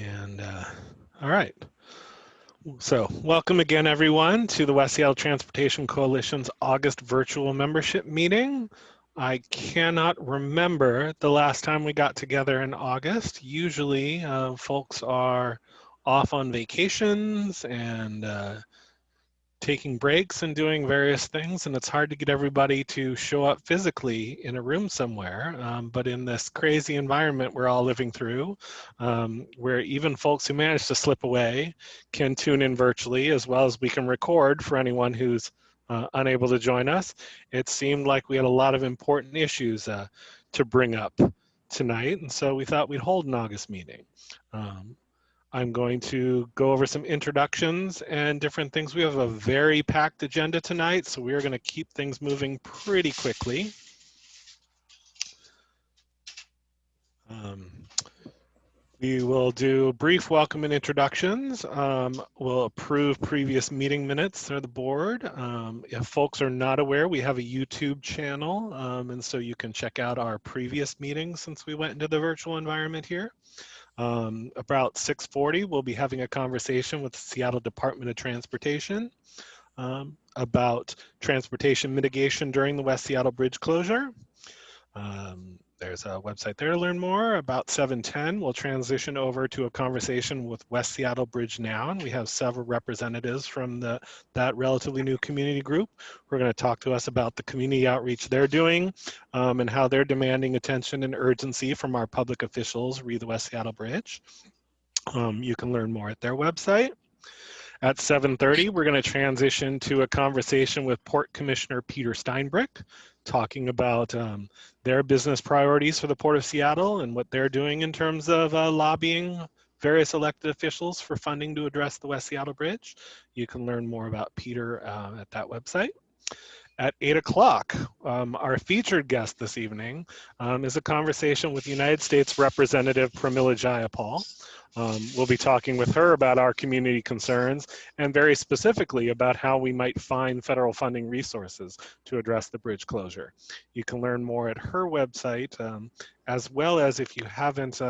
And all right. So welcome again, everyone, to the West Seattle Transportation Coalition's August virtual membership meeting. I cannot remember the last time we got together in August. Usually folks are off on vacations and taking breaks and doing various things, and it's hard to get everybody to show up physically in a room somewhere. But in this crazy environment we're all living through, where even folks who manage to slip away can tune in virtually, as well as we can record for anyone who's unable to join us, it seemed like we had a lot of important issues to bring up tonight, and so we thought we'd hold an August meeting. I'm going to go over some introductions and different things. We have a very packed agenda tonight, so we are going to keep things moving pretty quickly. We will do brief welcome and introductions. We'll approve previous meeting minutes through the board. If folks are not aware, we have a YouTube channel, and so you can check out our previous meetings since we went into the virtual environment here. About 6:40, we'll be having a conversation with the Seattle Dept of Transportation about transportation mitigation during the West Seattle Bridge closure. There's a website there to learn more. About 7:10, we'll transition over to a conversation with West Seattle Bridge Now, and we have several representatives from that relatively new community group who are going to talk to us about the community outreach they're doing and how they're demanding attention and urgency from our public officials re the West Seattle Bridge. You can learn more at their website. At 7:30, we're going to transition to a conversation with Port Commissioner Peter Steinbrueck, talking about their business priorities for the Port of Seattle and what they're doing in terms of lobbying various elected officials for funding to address the West Seattle Bridge. You can learn more about Peter at that website. At 8 o'clock, our featured guest this evening is a conversation with United States Representative Pramila Jayapal. We'll be talking with her about our community concerns and very specifically about how we might find federal funding resources to address the bridge closure. You can learn more at her website, as well as if you haven't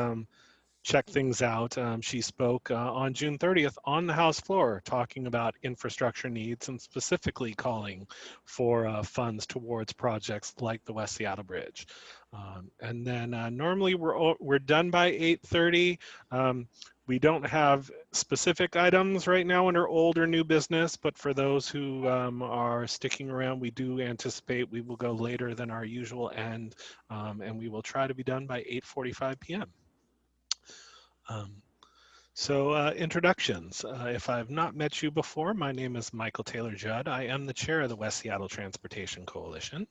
check things out. She spoke on June 30th on the House floor talking about infrastructure needs and specifically calling for funds towards projects like the West Seattle Bridge. And then normally we're done by 8:30. We don't have specific items right now under old or new business, but for those who are sticking around, we do anticipate we will go later than our usual end, and we will try to be done by 8:45 p.m. Introductions. If I've not met you before, my name is Michael Taylor Judd. I am the chair of the West Seattle Transportation Coalition.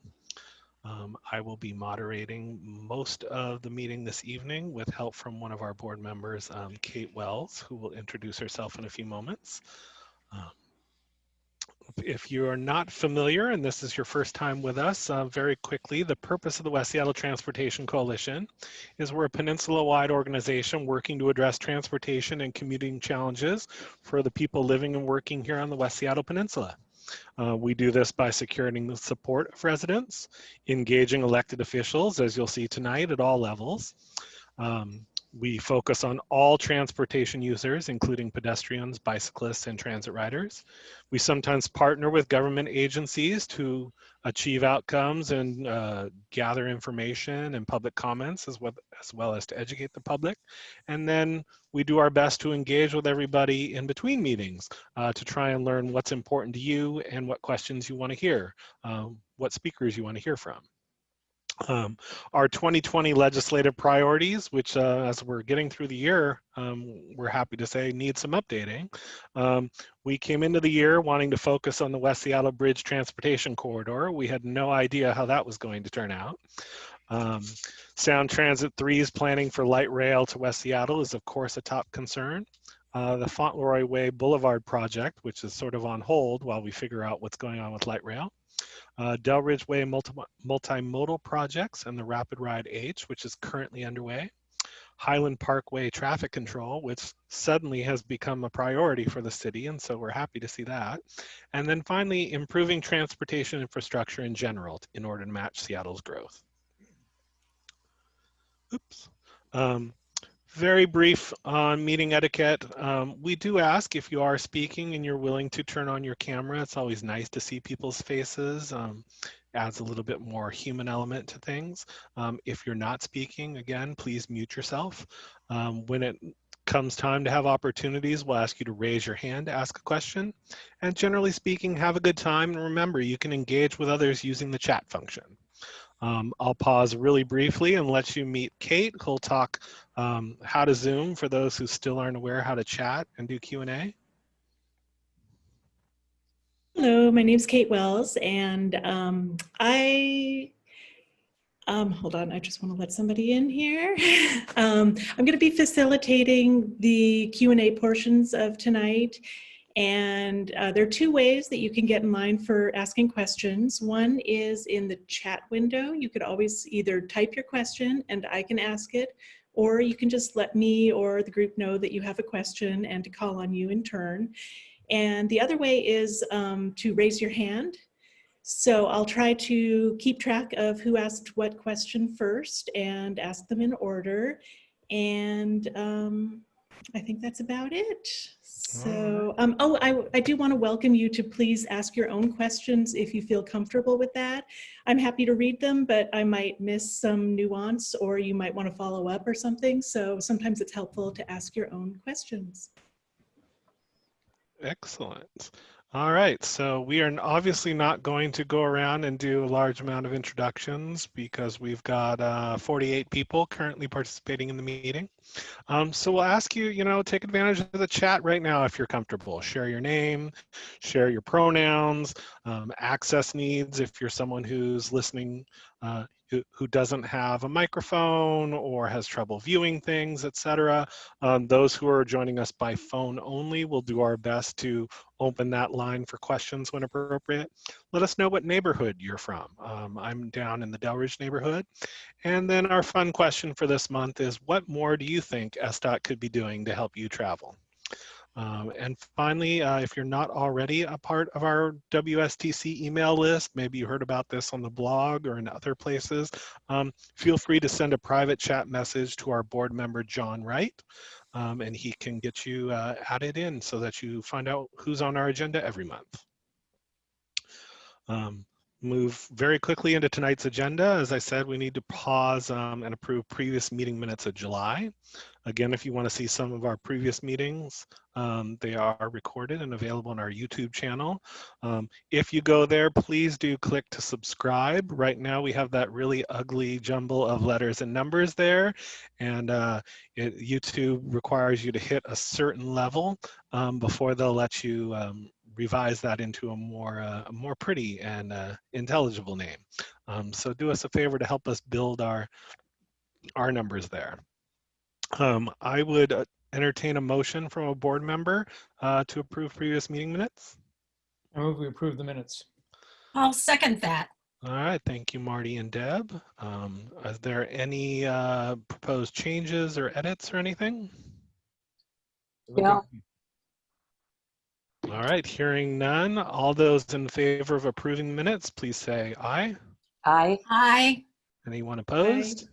I will be moderating most of the meeting this evening with help from one of our board members, Kate Wells, who will introduce herself in a few moments. If you are not familiar and this is your first time with us, very quickly, the purpose of the West Seattle Transportation Coalition is we're a peninsula-wide organization working to address transportation and commuting challenges for the people living and working here on the West Seattle Peninsula. We do this by securing the support of residents, engaging elected officials, as you'll see tonight, at all levels. We focus on all transportation users, including pedestrians, bicyclists, and transit riders. We sometimes partner with government agencies to achieve outcomes and gather information and public comments as well as to educate the public. And then we do our best to engage with everybody in between meetings to try and learn what's important to you and what questions you want to hear, what speakers you want to hear from. Our 2020 legislative priorities, which as we're getting through the year, we're happy to say need some updating. We came into the year wanting to focus on the West Seattle Bridge Transportation Corridor. We had no idea how that was going to turn out. Sound Transit 3's planning for light rail to West Seattle is of course a top concern. The Fauntleroy Way Boulevard project, which is sort of on hold while we figure out what's going on with light rail. Delridge Way multimodal projects and the Rapid Ride H, which is currently underway. Highland Parkway traffic control, which suddenly has become a priority for the city, and so we're happy to see that. And then finally, improving transportation infrastructure in general in order to match Seattle's growth. Oops. Very brief on meeting etiquette. We do ask if you are speaking and you're willing to turn on your camera. It's always nice to see people's faces. Adds a little bit more human element to things. If you're not speaking, again, please mute yourself. When it comes time to have opportunities, we'll ask you to raise your hand to ask a question. And generally speaking, have a good time. And remember, you can engage with others using the chat function. I'll pause really briefly and let you meet Kate, who'll talk how to Zoom for those who still aren't aware how to chat and do Q&A. Hello, my name's Kate Wells, and hold on, I just want to let somebody in here. I'm going to be facilitating the Q&A portions of tonight. And there are two ways that you can get in line for asking questions. One is in the chat window. You could always either type your question and I can ask it, or you can just let me or the group know that you have a question and to call on you in turn. And the other way is to raise your hand. So I'll try to keep track of who asked what question first and ask them in order. And I think that's about it. So, I do want to welcome you to please ask your own questions if you feel comfortable with that. I'm happy to read them, but I might miss some nuance or you might want to follow up or something. So sometimes it's helpful to ask your own questions. Excellent. All right, so we are obviously not going to go around and do a large amount of introductions because we've got 48 people currently participating in the meeting. So we'll ask you, take advantage of the chat right now if you're comfortable. Share your name, share your pronouns, access needs if you're someone who's listening who doesn't have a microphone or has trouble viewing things, etc. Those who are joining us by phone only, we'll do our best to open that line for questions when appropriate. Let us know what neighborhood you're from. I'm down in the Delridge neighborhood. And then our fun question for this month is, what more do you think SDOT could be doing to help you travel? And finally, if you're not already a part of our WSTC email list, maybe you heard about this on the blog or in other places, feel free to send a private chat message to our board member, John Wright, and he can get you added in so that you find out who's on our agenda every month. Move very quickly into tonight's agenda. As I said, we need to pause and approve previous meeting minutes of July. Again, if you want to see some of our previous meetings, they are recorded and available on our YouTube channel. If you go there, please do click to subscribe. Right now, we have that really ugly jumble of letters and numbers there, and YouTube requires you to hit a certain level before they'll let you revise that into a more pretty and intelligible name. So do us a favor to help us build our numbers there. I would entertain a motion from a board member to approve previous meeting minutes. I move we approve the minutes. I'll second that. All right, thank you, Marty and Deb. Is there any proposed changes or edits or anything? Yeah. All right, hearing none, all those in favor of approving the minutes, please say aye. Aye. Aye. Anyone opposed? Aye.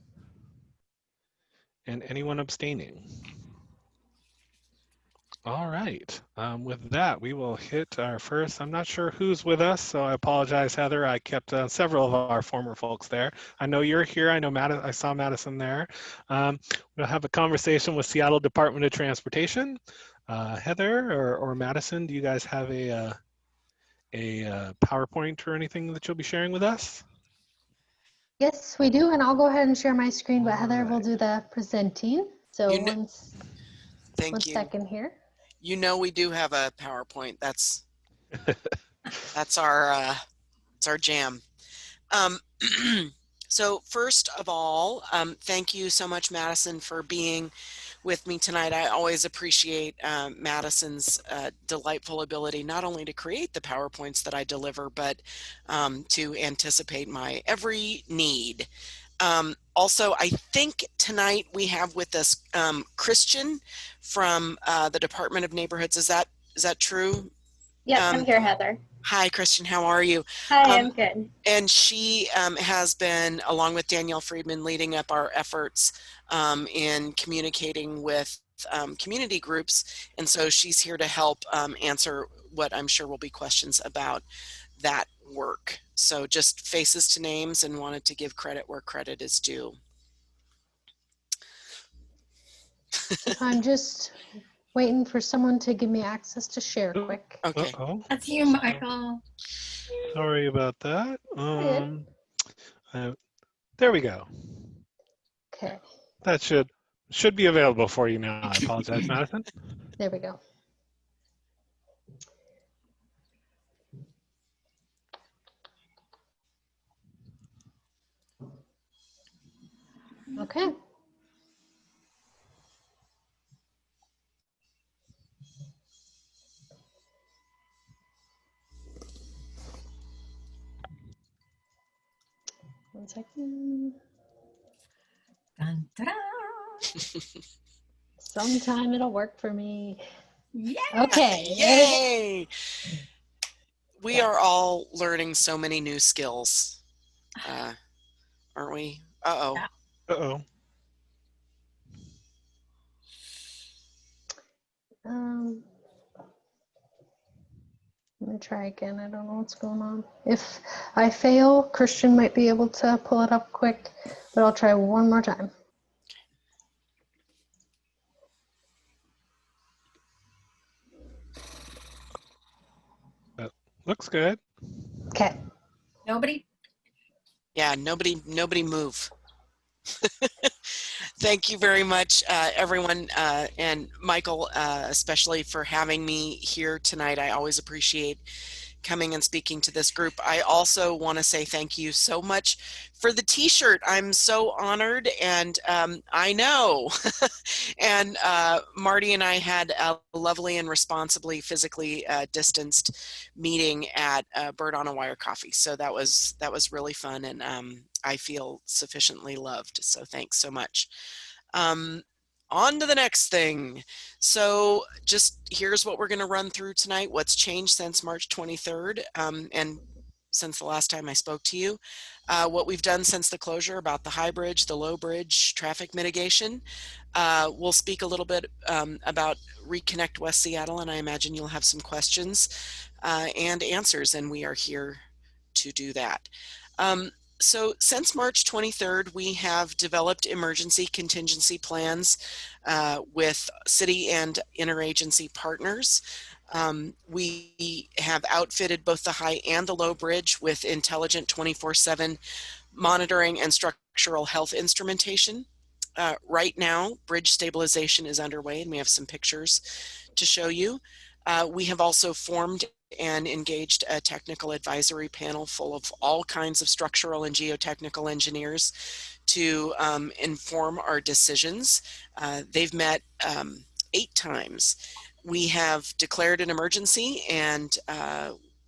And anyone abstaining? All right, with that, we will hit our first. I'm not sure who's with us, so I apologize, Heather. I kept several of our former folks there. I know you're here. I know I saw Madison there. We'll have a conversation with Seattle Department of Transportation. Heather or Madison, do you guys have a PowerPoint or anything that you'll be sharing with us? Yes, we do, and I'll go ahead and share my screen, but Heather will do the presenting. So one second here. You know we do have a PowerPoint. That's our jam. So first of all, thank you so much, Madison, for being with me tonight. I always appreciate Madison's delightful ability not only to create the PowerPoints that I deliver, but to anticipate my every need. Also, I think tonight we have with us Christian from the Department of Neighborhoods. Is that true? Yes, I'm here, Heather. Hi, Christian. How are you? Hi, I'm good. And she has been, along with Danielle Friedman, leading up our efforts in communicating with community groups. And so she's here to help answer what I'm sure will be questions about that work. So just faces to names, and wanted to give credit where credit is due. I'm just waiting for someone to give me access to share Oh, quick. Okay. Uh-oh. That's you, Michael. Sorry about that. Good. There we go. Okay, That should be available for you now. I apologize, Madison. there we go. Okay. One second. Dun, dun, dun. Sometime it'll work for me. Yeah. Okay. Yay! We Yeah. are all learning so many new skills, aren't we? Uh-oh. Yeah. Uh-oh. Let me try again. I don't know what's going on. If I fail, Christian might be able to pull it up quick, but I'll try one more time. That looks good. Okay. Nobody? Yeah, nobody move. Thank you very much, everyone, and Michael, especially for having me here tonight. I always appreciate coming and speaking to this group. I also want to say thank you so much for the t-shirt. I'm so honored, and I know. And Marty and I had a lovely and responsibly physically distanced meeting at Bird on a Wire Coffee. So that was really fun, and I feel sufficiently loved. So thanks so much. On to the next thing. So just here's what we're going to run through tonight. What's changed since March 23rd and since the last time I spoke to you. What we've done since the closure about the high bridge, the low bridge, traffic mitigation. We'll speak a little bit about Reconnect West Seattle, and I imagine you'll have some questions and answers, and we are here to do that. So since March 23rd, we have developed emergency contingency plans with city and interagency partners. We have outfitted both the high and the low bridge with intelligent 24/7 monitoring and structural health instrumentation. Right now, bridge stabilization is underway, and we have some pictures to show you. We have also formed and engaged a technical advisory panel full of all kinds of structural and geotechnical engineers to inform our decisions. They've met 8 times. We have declared an emergency, and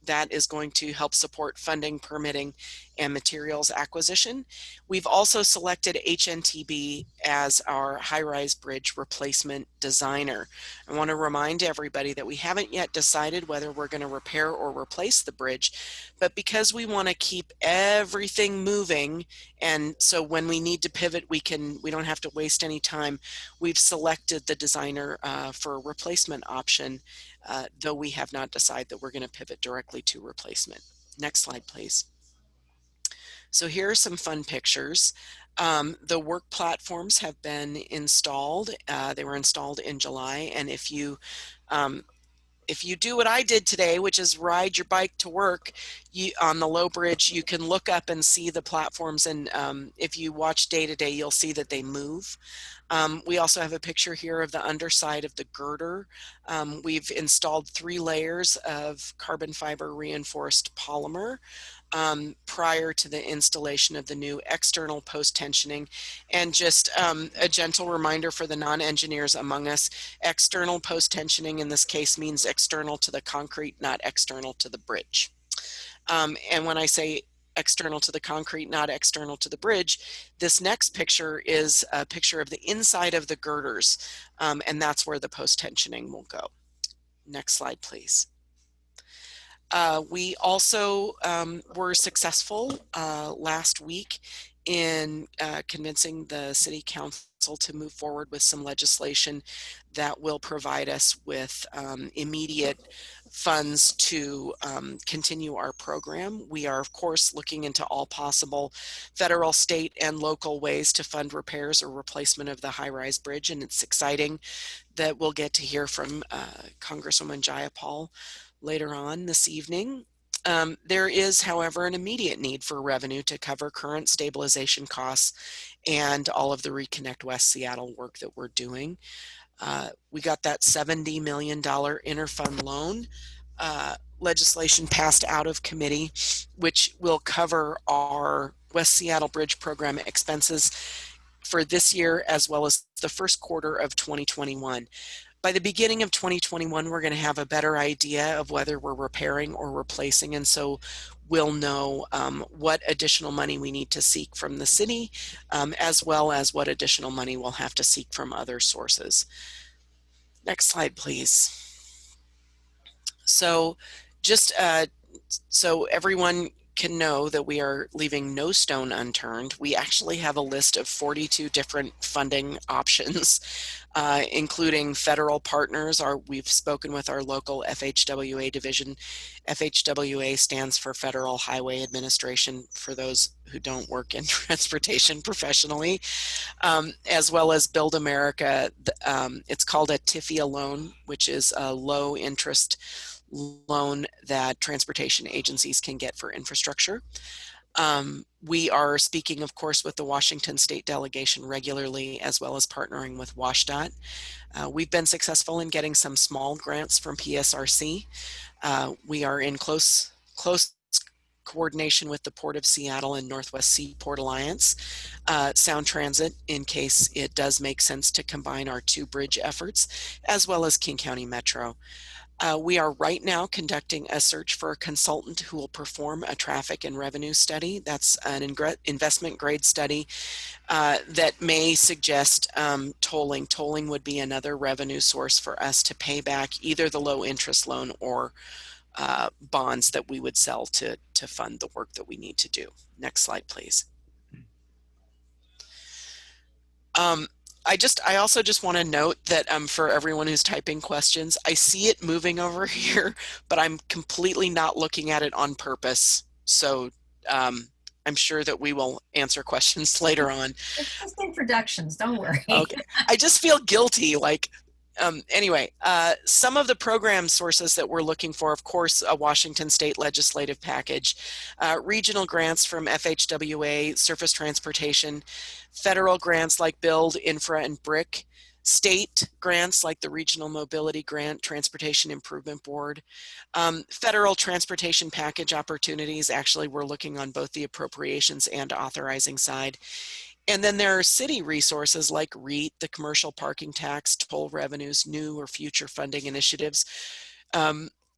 that is going to help support funding, permitting, and materials acquisition. We've also selected HNTB as our high-rise bridge replacement designer. I want to remind everybody that we haven't yet decided whether we're going to repair or replace the bridge, but because we want to keep everything moving, and so when we need to pivot, we don't have to waste any time, we've selected the designer for a replacement option, though we have not decided that we're going to pivot directly to replacement. Next slide, please. So here are some fun pictures. The work platforms have been installed. They were installed in July, and if you do what I did today, which is ride your bike to work, on the low bridge, you can look up and see the platforms, and if you watch day to day, you'll see that they move. We also have a picture here of the underside of the girder. We've installed 3 layers of carbon fiber reinforced polymer prior to the installation of the new external post-tensioning. And just a gentle reminder for the non-engineers among us, external post-tensioning in this case means external to the concrete, not external to the bridge. And when I say external to the concrete, not external to the bridge, this next picture is a picture of the inside of the girders, and that's where the post-tensioning will go. Next slide, please. We also were successful last week in convincing the City Council to move forward with some legislation that will provide us with immediate funds to continue our program. We are, of course, looking into all possible federal, state, and local ways to fund repairs or replacement of the high-rise bridge, and it's exciting that we'll get to hear from Congresswoman Jayapal later on this evening. There is, however, an immediate need for revenue to cover current stabilization costs and all of the Reconnect West Seattle work that we're doing. We got that $70 million interfund loan legislation passed out of committee, which will cover our West Seattle Bridge program expenses for this year as well as the first quarter of 2021. By the beginning of 2021, we're going to have a better idea of whether we're repairing or replacing, and so we'll know what additional money we need to seek from the city, as well as what additional money we'll have to seek from other sources. Next slide, please. So just so everyone can know that we are leaving no stone unturned. We actually have a list of 42 different funding options, including federal partners. We've spoken with our local FHWA division. FHWA stands for Federal Highway Administration, for those who don't work in transportation professionally, as well as Build America. It's called a TIFIA loan, which is a low interest loan that transportation agencies can get for infrastructure. We are speaking, of course, with the Washington State delegation regularly, as well as partnering with WashDOT. We've been successful in getting some small grants from PSRC. We are in close coordination with the Port of Seattle and Northwest Seaport Alliance, Sound Transit, in case it does make sense to combine our two bridge efforts, as well as King County Metro. We are right now conducting a search for a consultant who will perform a traffic and revenue study. That's an investment grade study that may suggest tolling. Tolling would be another revenue source for us to pay back either the low interest loan or bonds that we would sell to fund the work that we need to do. Next slide, please. I also just want to note that for everyone who's typing questions, I see it moving over here, but I'm completely not looking at it on purpose. So I'm sure that we will answer questions later on. It's just introductions, don't worry. Okay. I just feel guilty, like, anyway, some of the program sources that we're looking for, of course, a Washington State legislative package, regional grants from FHWA, surface transportation, federal grants like Build, Infra, and BRIC, state grants like the Regional Mobility Grant, Transportation Improvement Board, federal transportation package opportunities. Actually, we're looking on both the appropriations and authorizing side. And then there are city resources like REIT, the commercial parking tax, toll revenues, new or future funding initiatives.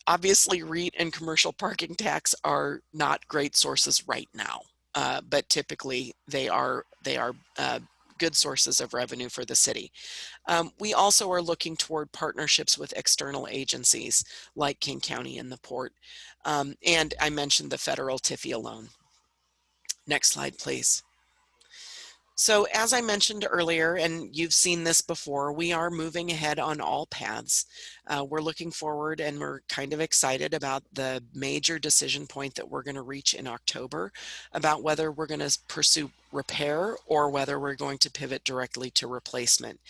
Obviously, REIT and commercial parking tax are not great sources right now, but typically they are good sources of revenue for the city. We also are looking toward partnerships with external agencies like King County and the Port. And I mentioned the federal TIFIA loan. Next slide, please. So as I mentioned earlier, and you've seen this before, we are moving ahead on all paths. We're looking forward and we're kind of excited about the major decision point that we're going to reach in October about whether we're going to pursue repair or whether we're going to pivot directly to replacement.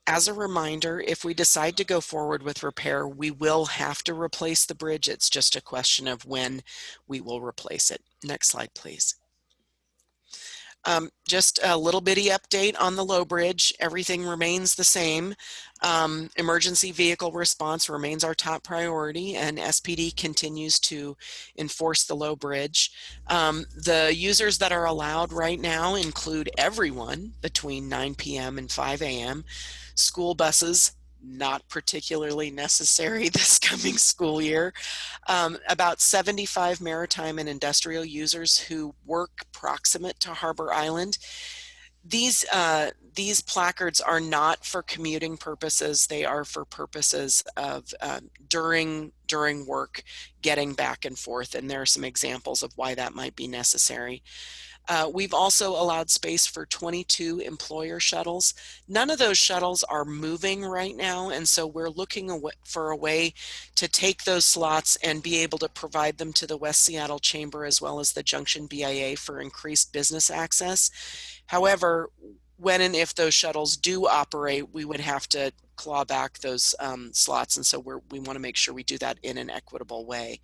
As a reminder, if we decide to go forward with repair, we will have to replace the bridge. It's just a question of when we will replace it. Next slide, please. Just a little bitty update on the low bridge. Everything remains the same. Emergency vehicle response remains our top priority, and SPD continues to enforce the low bridge. The users that are allowed right now include everyone between 9 p.m. and 5 a.m. School buses, not particularly necessary this coming school year. About 75 maritime and industrial users who work proximate to Harbor Island. These placards are not for commuting purposes. They are for purposes of during work, getting back and forth. And there are some examples of why that might be necessary. We've also allowed space for 22 employer shuttles. None of those shuttles are moving right now, and so we're looking for a way to take those slots and be able to provide them to the West Seattle Chamber as well as the Junction BIA for increased business access. However, when and if those shuttles do operate, we would have to claw back those slots, and so we want to make sure we do that in an equitable way.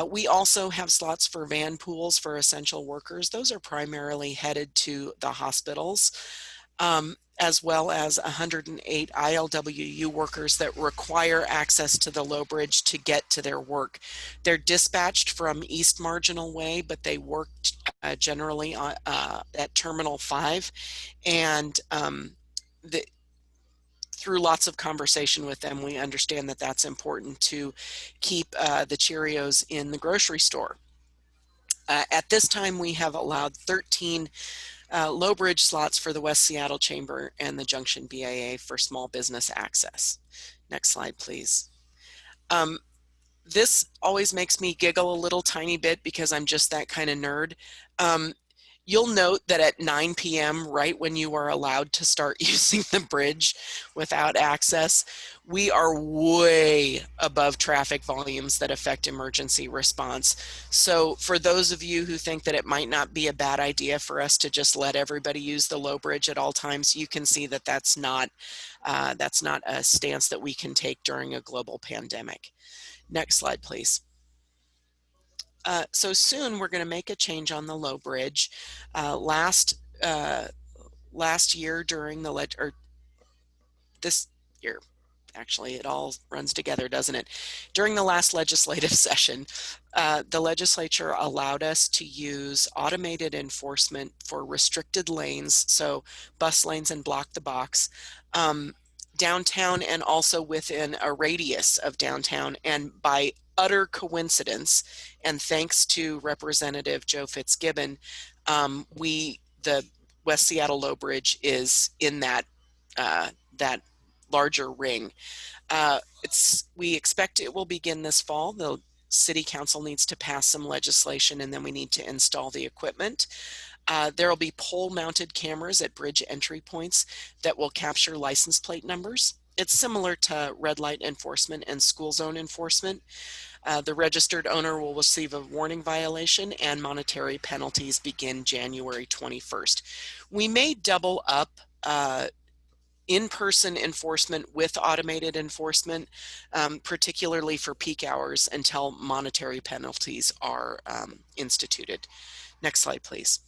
We also have slots for van pools for essential workers. Those are primarily headed to the hospitals, as well as 108 ILWU workers that require access to the low bridge to get to their work. They're dispatched from East Marginal Way, but they work generally at Terminal 5. And through lots of conversation with them, we understand that that's important to keep the Cheerios in the grocery store. At this time, we have allowed 13 low bridge slots for the West Seattle Chamber and the Junction BIA for small business access. Next slide, please. This always makes me giggle a little tiny bit because I'm just that kind of nerd. You'll note that at 9 p.m., right when you are allowed to start using the bridge without access, we are way above traffic volumes that affect emergency response. So for those of you who think that it might not be a bad idea for us to just let everybody use the low bridge at all times, you can see that that's not a stance that we can take during a global pandemic. Next slide, please. So soon we're going to make a change on the low bridge. Last year during this year, actually it all runs together, doesn't it? During the last legislative session, the legislature allowed us to use automated enforcement for restricted lanes, so bus lanes and block the box, downtown and also within a radius of downtown. And by utter coincidence, and thanks to Representative Joe Fitzgibbon, the West Seattle Low Bridge is in that larger ring. We expect it will begin this fall. The City Council needs to pass some legislation, and then we need to install the equipment. There will be pole-mounted cameras at bridge entry points that will capture license plate numbers. It's similar to red light enforcement and school zone enforcement. The registered owner will receive a warning violation, and monetary penalties begin January 21st. We may double up in-person enforcement with automated enforcement, particularly for peak hours, until monetary penalties are instituted. Next slide, please.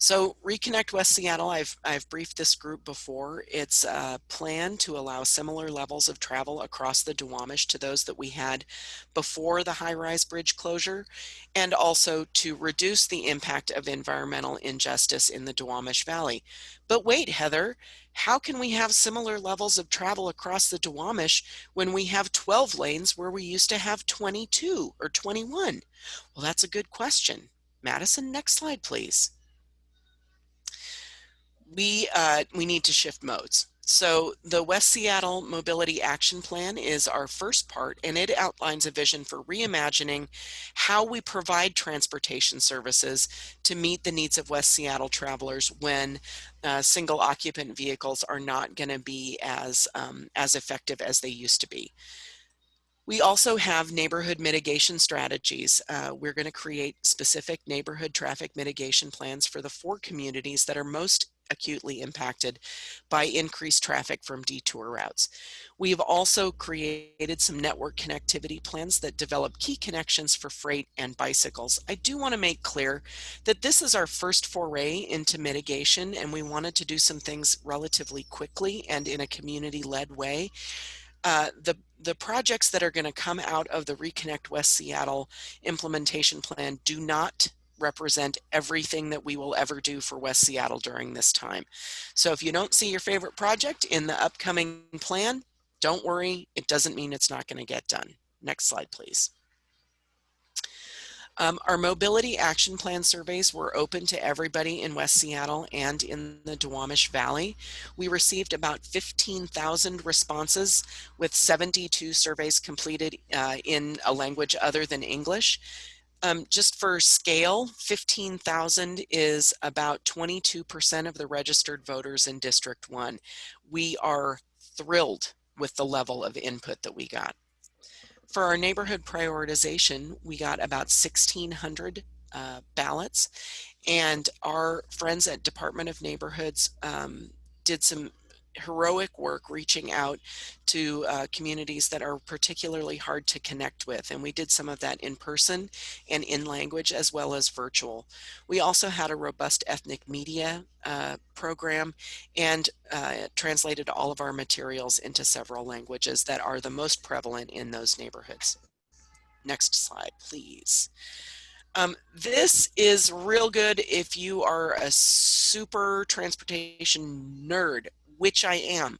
So Reconnect West Seattle, I've briefed this group before. It's a plan to allow similar levels of travel across the Duwamish to those that we had before the high-rise bridge closure, and also to reduce the impact of environmental injustice in the Duwamish Valley. But wait, Heather, how can we have similar levels of travel across the Duwamish when we have 12 lanes where we used to have 22 or 21? Well, that's a good question. Madison, next slide, please. We need to shift modes. So the West Seattle Mobility Action Plan is our first part, and it outlines a vision for reimagining how we provide transportation services to meet the needs of West Seattle travelers when single occupant vehicles are not going to be as effective as they used to be. We also have neighborhood mitigation strategies. We're going to create specific neighborhood traffic mitigation plans for the 4 communities that are most acutely impacted by increased traffic from detour routes. We've also created some network connectivity plans that develop key connections for freight and bicycles. I do want to make clear that this is our first foray into mitigation, and we wanted to do some things relatively quickly and in a community-led way. The projects that are going to come out of the Reconnect West Seattle implementation plan do not represent everything that we will ever do for West Seattle during this time. So if you don't see your favorite project in the upcoming plan, don't worry, it doesn't mean it's not going to get done. Next slide, please. Our mobility action plan surveys were open to everybody in West Seattle and in the Duwamish Valley. We received about 15,000 responses with 72 surveys completed in a language other than English. Just for scale, 15,000 is about 22% of the registered voters in District 1. We are thrilled with the level of input that we got. For our neighborhood prioritization, we got about 1,600 ballots, and our friends at Department of Neighborhoods did some heroic work reaching out to communities that are particularly hard to connect with, and we did some of that in person and in language as well as virtual. We also had a robust ethnic media program and translated all of our materials into several languages that are the most prevalent in those neighborhoods. Next slide, please. This is real good if you are a super transportation nerd, which I am.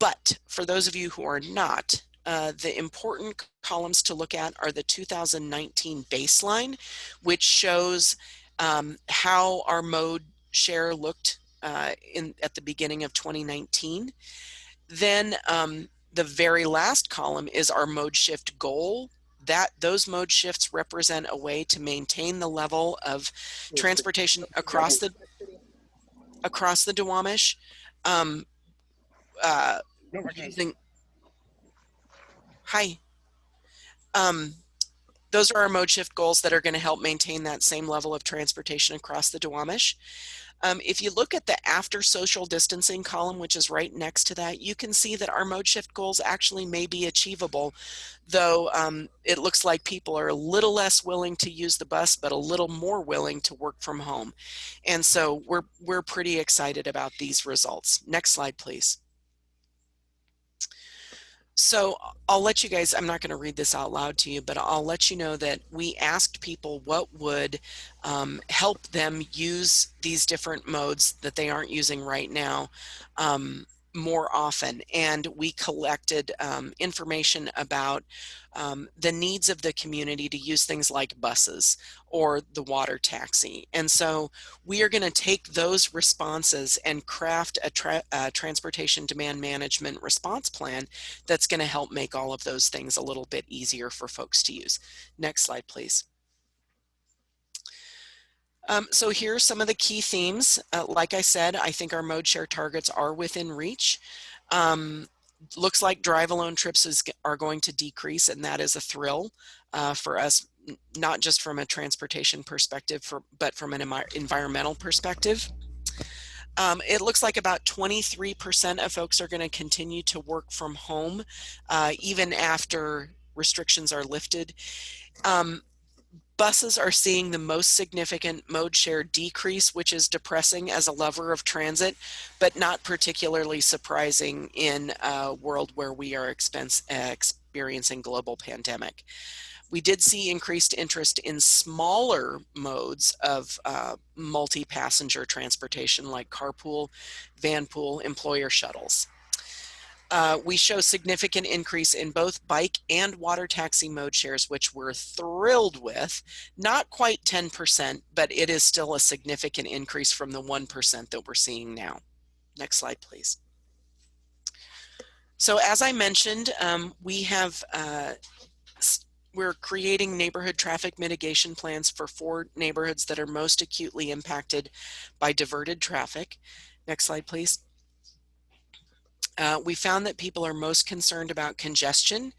But for those of you who are not, the important columns to look at are the 2019 baseline, which shows how our mode share looked at the beginning of 2019. Then the very last column is our mode shift goal. Those mode shifts represent a way to maintain the level of transportation across the Duwamish. Using those are our mode shift goals that are going to help maintain that same level of transportation across the Duwamish. If you look at the after social distancing column, which is right next to that, you can see that our mode shift goals actually may be achievable, though it looks like people are a little less willing to use the bus, but a little more willing to work from home. And so we're pretty excited about these results. Next slide, please. So I'll let you guys, I'm not going to read this out loud to you, but I'll let you know that we asked people what would help them use these different modes that they aren't using right now more often. And we collected information about the needs of the community to use things like buses or the water taxi. And so we are going to take those responses and craft a transportation demand management response plan that's going to help make all of those things a little bit easier for folks to use. Next slide, please. So here are some of the key themes. Like I said, I think our mode share targets are within reach. Looks like drive alone trips are going to decrease, and that is a thrill for us, not just from a transportation perspective, but from an environmental perspective. It looks like about 23% of folks are going to continue to work from home even after restrictions are lifted. Buses are seeing the most significant mode share decrease, which is depressing as a lover of transit, but not particularly surprising in a world where we are experiencing global pandemic. We did see increased interest in smaller modes of multi-passenger transportation like carpool, vanpool, employer shuttles. We show significant increase in both bike and water taxi mode shares, which we're thrilled with. Not quite 10%, but it is still a significant increase from the 1% that we're seeing now. Next slide, please. So as I mentioned, we're creating neighborhood traffic mitigation plans for 4 neighborhoods that are most acutely impacted by diverted traffic. Next slide, please. We found that people are most concerned about congestion,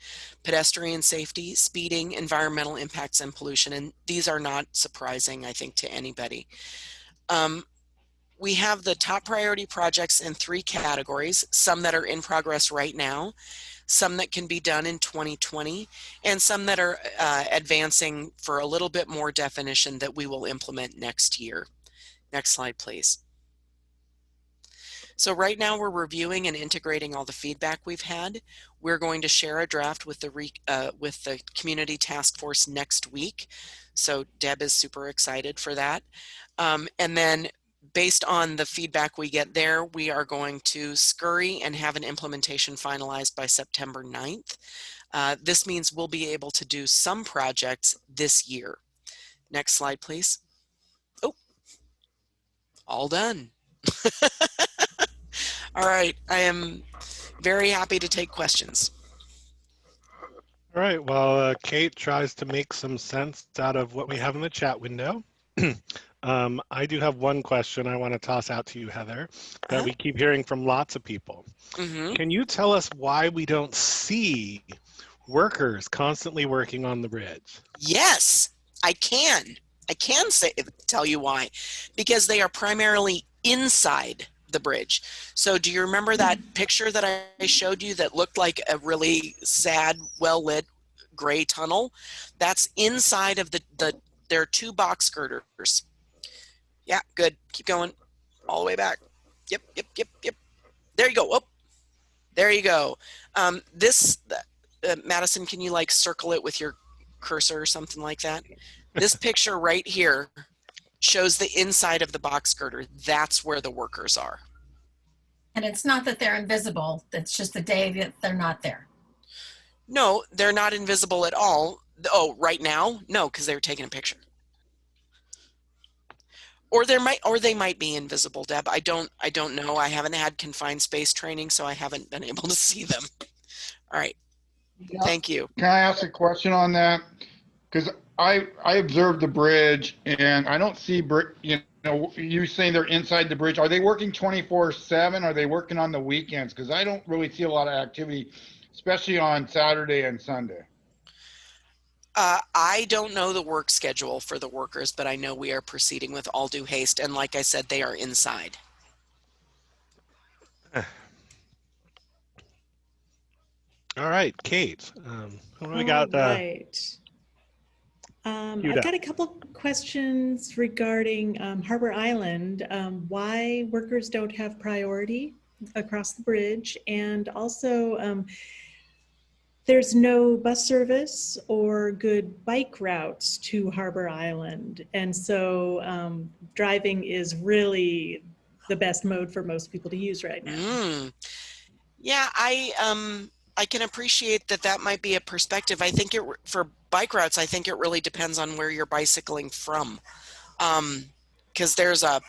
pedestrian safety, speeding, environmental impacts, and pollution. And these are not surprising, I think, to anybody. We have the top priority projects in 3 categories, some that are in progress right now, some that can be done in 2020, and some that are advancing for a little bit more definition that we will implement next year. Next slide, please. So right now we're reviewing and integrating all the feedback we've had. We're going to share a draft with the community task force next week. So Deb is super excited for that. And then based on the feedback we get there, we are going to scurry and have an implementation finalized by September 9th. This means we'll be able to do some projects this year. Next slide, please. Oh, all done. All right, I am very happy to take questions. All right, while Kate tries to make some sense out of what we have in the chat window, I do have one question I want to toss out to you, Heather, that we keep hearing from lots of people. Can you tell us why we don't see workers constantly working on the bridge? Yes, I can. I can tell you why. Because they are primarily inside the bridge. So do you remember that picture that I showed you that looked like a really sad, well-lit gray tunnel? That's inside of there are 2 box girders. Yeah, good. Keep going. All the way back. Yep. There you go. Oh, there you go. Madison, can you like circle it with your cursor or something like that? This picture right here shows the inside of the box girder. That's where the workers are. And it's not that they're invisible. It's just the day that they're not there. No, they're not invisible at all. Oh, right now? No, because they were taking a picture. Or they might be invisible, Deb. I don't know. I haven't had confined space training, so I haven't been able to see them. All right. Yeah. Thank you. Can I ask a question on that? Because I observed the bridge and I don't see, you saying they're inside the bridge. Are they working 24/7? Are they working on the weekends? Because I don't really see a lot of activity, especially on Saturday and Sunday. I don't know the work schedule for the workers, but I know we are proceeding with all due haste. And like I said, they are inside. All right, Kate, what do we got? Right. I've got a couple questions regarding Harbor Island, why workers don't have priority across the bridge, and also there's no bus service or good bike routes to Harbor Island. And so driving is really the best mode for most people to use right now. Yeah, I can appreciate that might be a perspective. I think for bike routes, I think it really depends on where you're bicycling from. Because there's a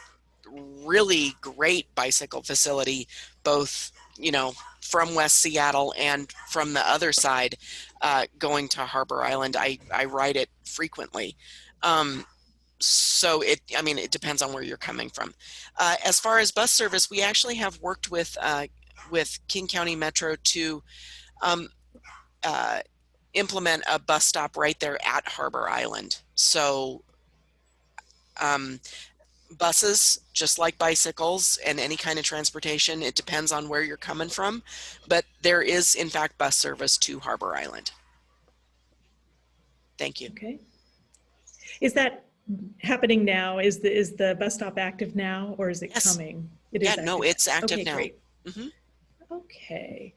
really great bicycle facility, both, from West Seattle and from the other side, going to Harbor Island. I ride it frequently. So it depends on where you're coming from. As far as bus service, we actually have worked with King County Metro to implement a bus stop right there at Harbor Island. So buses, just like bicycles and any kind of transportation, it depends on where you're coming from, but there is in fact bus service to Harbor Island. Thank you. Okay. Is that happening now? Is the bus stop active now, or is it coming? It is active. No, it's active okay, now. Great. Okay.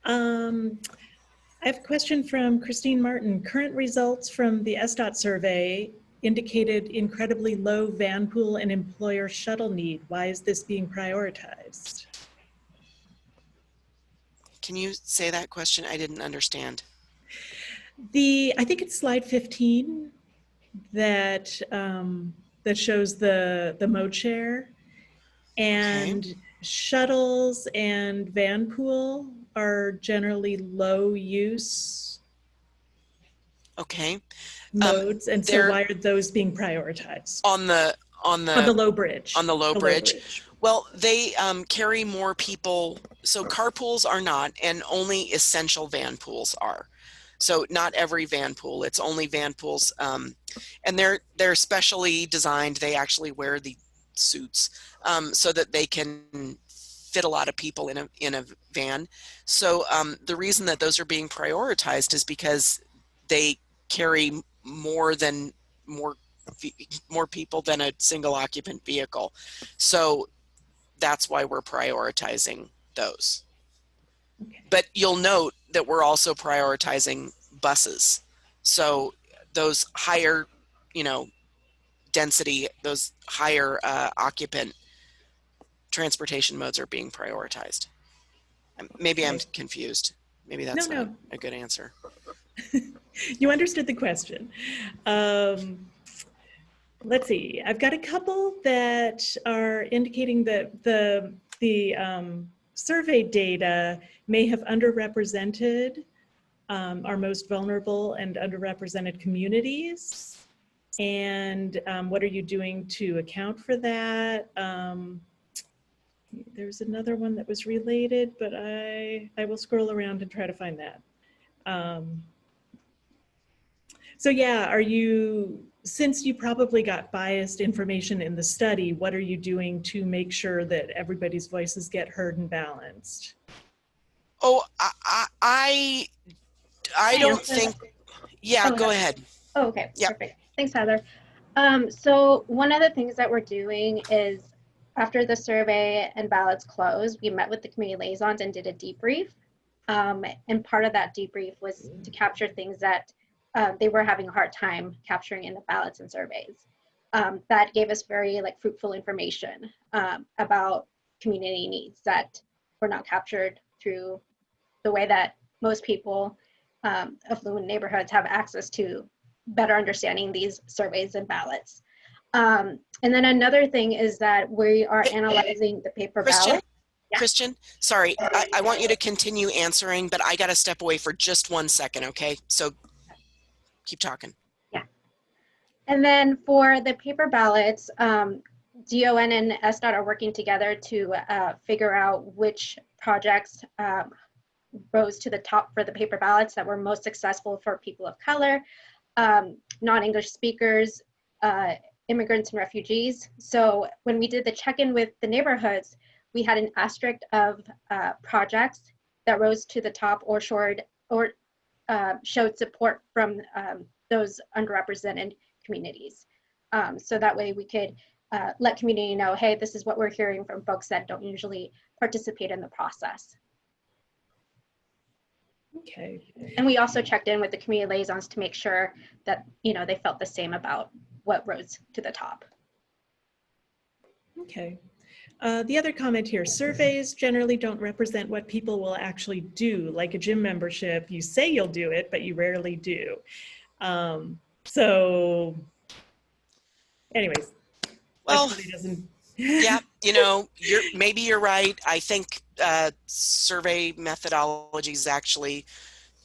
I have a question from Christine Martin. Current results from the SDOT survey indicated incredibly low van pool and employer shuttle need. Why is this being prioritized? Can you say that question? I didn't understand. I think it's slide 15 that shows the mode share, and shuttles and van pool are generally low use modes, and so why are those being prioritized on the low bridge? On the low bridge. Well, they carry more people. So carpools are not, and only essential van pools are. So not every van pool. It's only van pools, and they're specially designed. They actually wear the suits so that they can fit a lot of people in a van. So the reason that those are being prioritized is because they carry more people than a single occupant vehicle. So that's why we're prioritizing those. Okay. But you'll note that we're also prioritizing buses. So those higher, density, those higher occupant transportation modes are being prioritized. Maybe I'm confused. Maybe that's not a good answer. You understood the question. let's see, I've got a couple that are indicating that the survey data may have underrepresented our most vulnerable and underrepresented communities. And what are you doing to account for that? There's another one that was related, but I will scroll around and try to find that. So yeah, since you probably got biased information in the study, what are you doing to make sure that everybody's voices get heard and balanced? Oh, I don't think, yeah, Oh, go no. ahead. Oh, okay, Yep. perfect. Thanks, Heather. So one of the things that we're doing is after the survey and ballots closed, we met with the community liaisons and did a debrief. And part of that debrief was to capture things that they were having a hard time capturing in the ballots and surveys. That gave us very fruitful information about community needs that were not captured through the way that most people affluent neighborhoods have access to better understanding these surveys and ballots. And then another thing is that we are analyzing the paper ballot. Yeah. Christian, sorry, I want you to continue answering, but I got to step away for just 1 second, okay? So keep talking. Yeah. And then for the paper ballots, DON and SDOT are working together to figure out which projects rose to the top for the paper ballots that were most successful for people of color, non-English speakers, immigrants and refugees. So when we did the check-in with the neighborhoods, we had an asterisk of projects that rose to the top or showed support from those underrepresented communities. So that way we could let community know, hey, this is what we're hearing from folks that don't usually participate in the process. Okay. And we also checked in with the community liaisons to make sure that, they felt the same about what rose to the top. Okay. The other comment here, surveys generally don't represent what people will actually do. Like a gym membership, you say you'll do it, but you rarely do. So anyways, Well, doesn't. yeah, maybe you're right. I think survey methodologies actually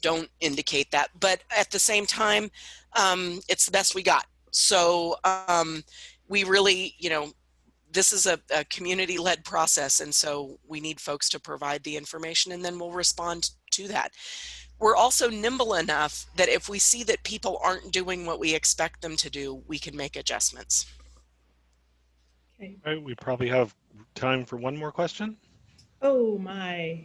don't indicate that, but at the same time, it's the best we got. So we really, this is a community-led process, and so we need folks to provide the information, and then we'll respond to that. We're also nimble enough that if we see that people aren't doing what we expect them to do, we can make adjustments. Okay. All right, we probably have time for one more question. Oh my.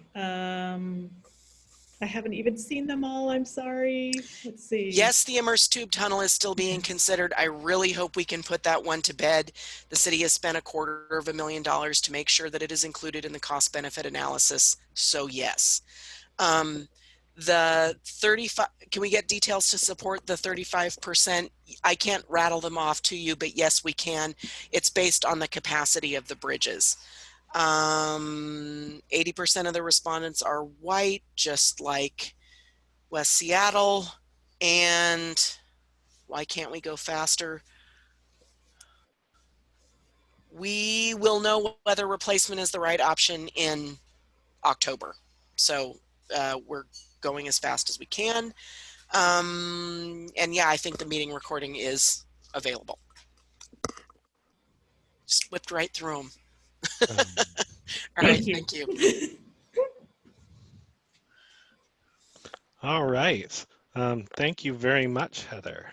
I haven't even seen them all. I'm sorry. Let's see. Yes, the immersed tube tunnel is still being considered. I really hope we can put that one to bed. The city has spent $250,000 to make sure that it is included in the cost benefit analysis. So yes. The 35, can we get details to support the 35%? I can't rattle them off to you, but yes, we can. It's based on the capacity of the bridges. 80% of the respondents are white, just like West Seattle. And why can't we go faster? We will know whether replacement is the right option in October. So we're going as fast as we can. And yeah, I think the meeting recording is available. Just whipped right through them. All right, thank you. All right. Thank you very much, Heather.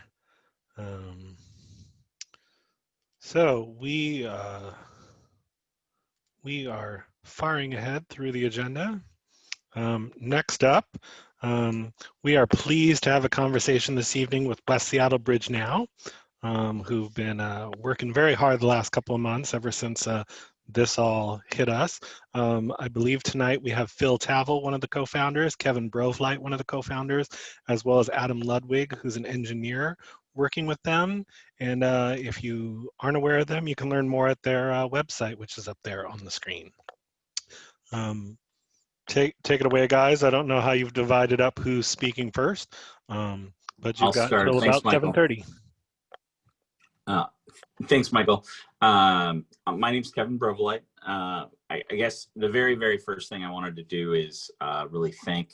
So we are firing ahead through the agenda. Next up, we are pleased to have a conversation this evening with West Seattle Bridge Now, who've been working very hard the last couple of months ever since this all hit us. I believe tonight we have Phil Tavel, one of the co-founders, Kevin Brovlight, one of the co-founders, as well as Adam Ludwig, who's an engineer working with them. And if you aren't aware of them, you can learn more at their website, which is up there on the screen. Take it away, guys. I don't know how you've divided up who's speaking first, but you've got until about 7:30. Thanks, Michael. My name's Kevin Brovelite. I guess the very, very first thing I wanted to do is really thank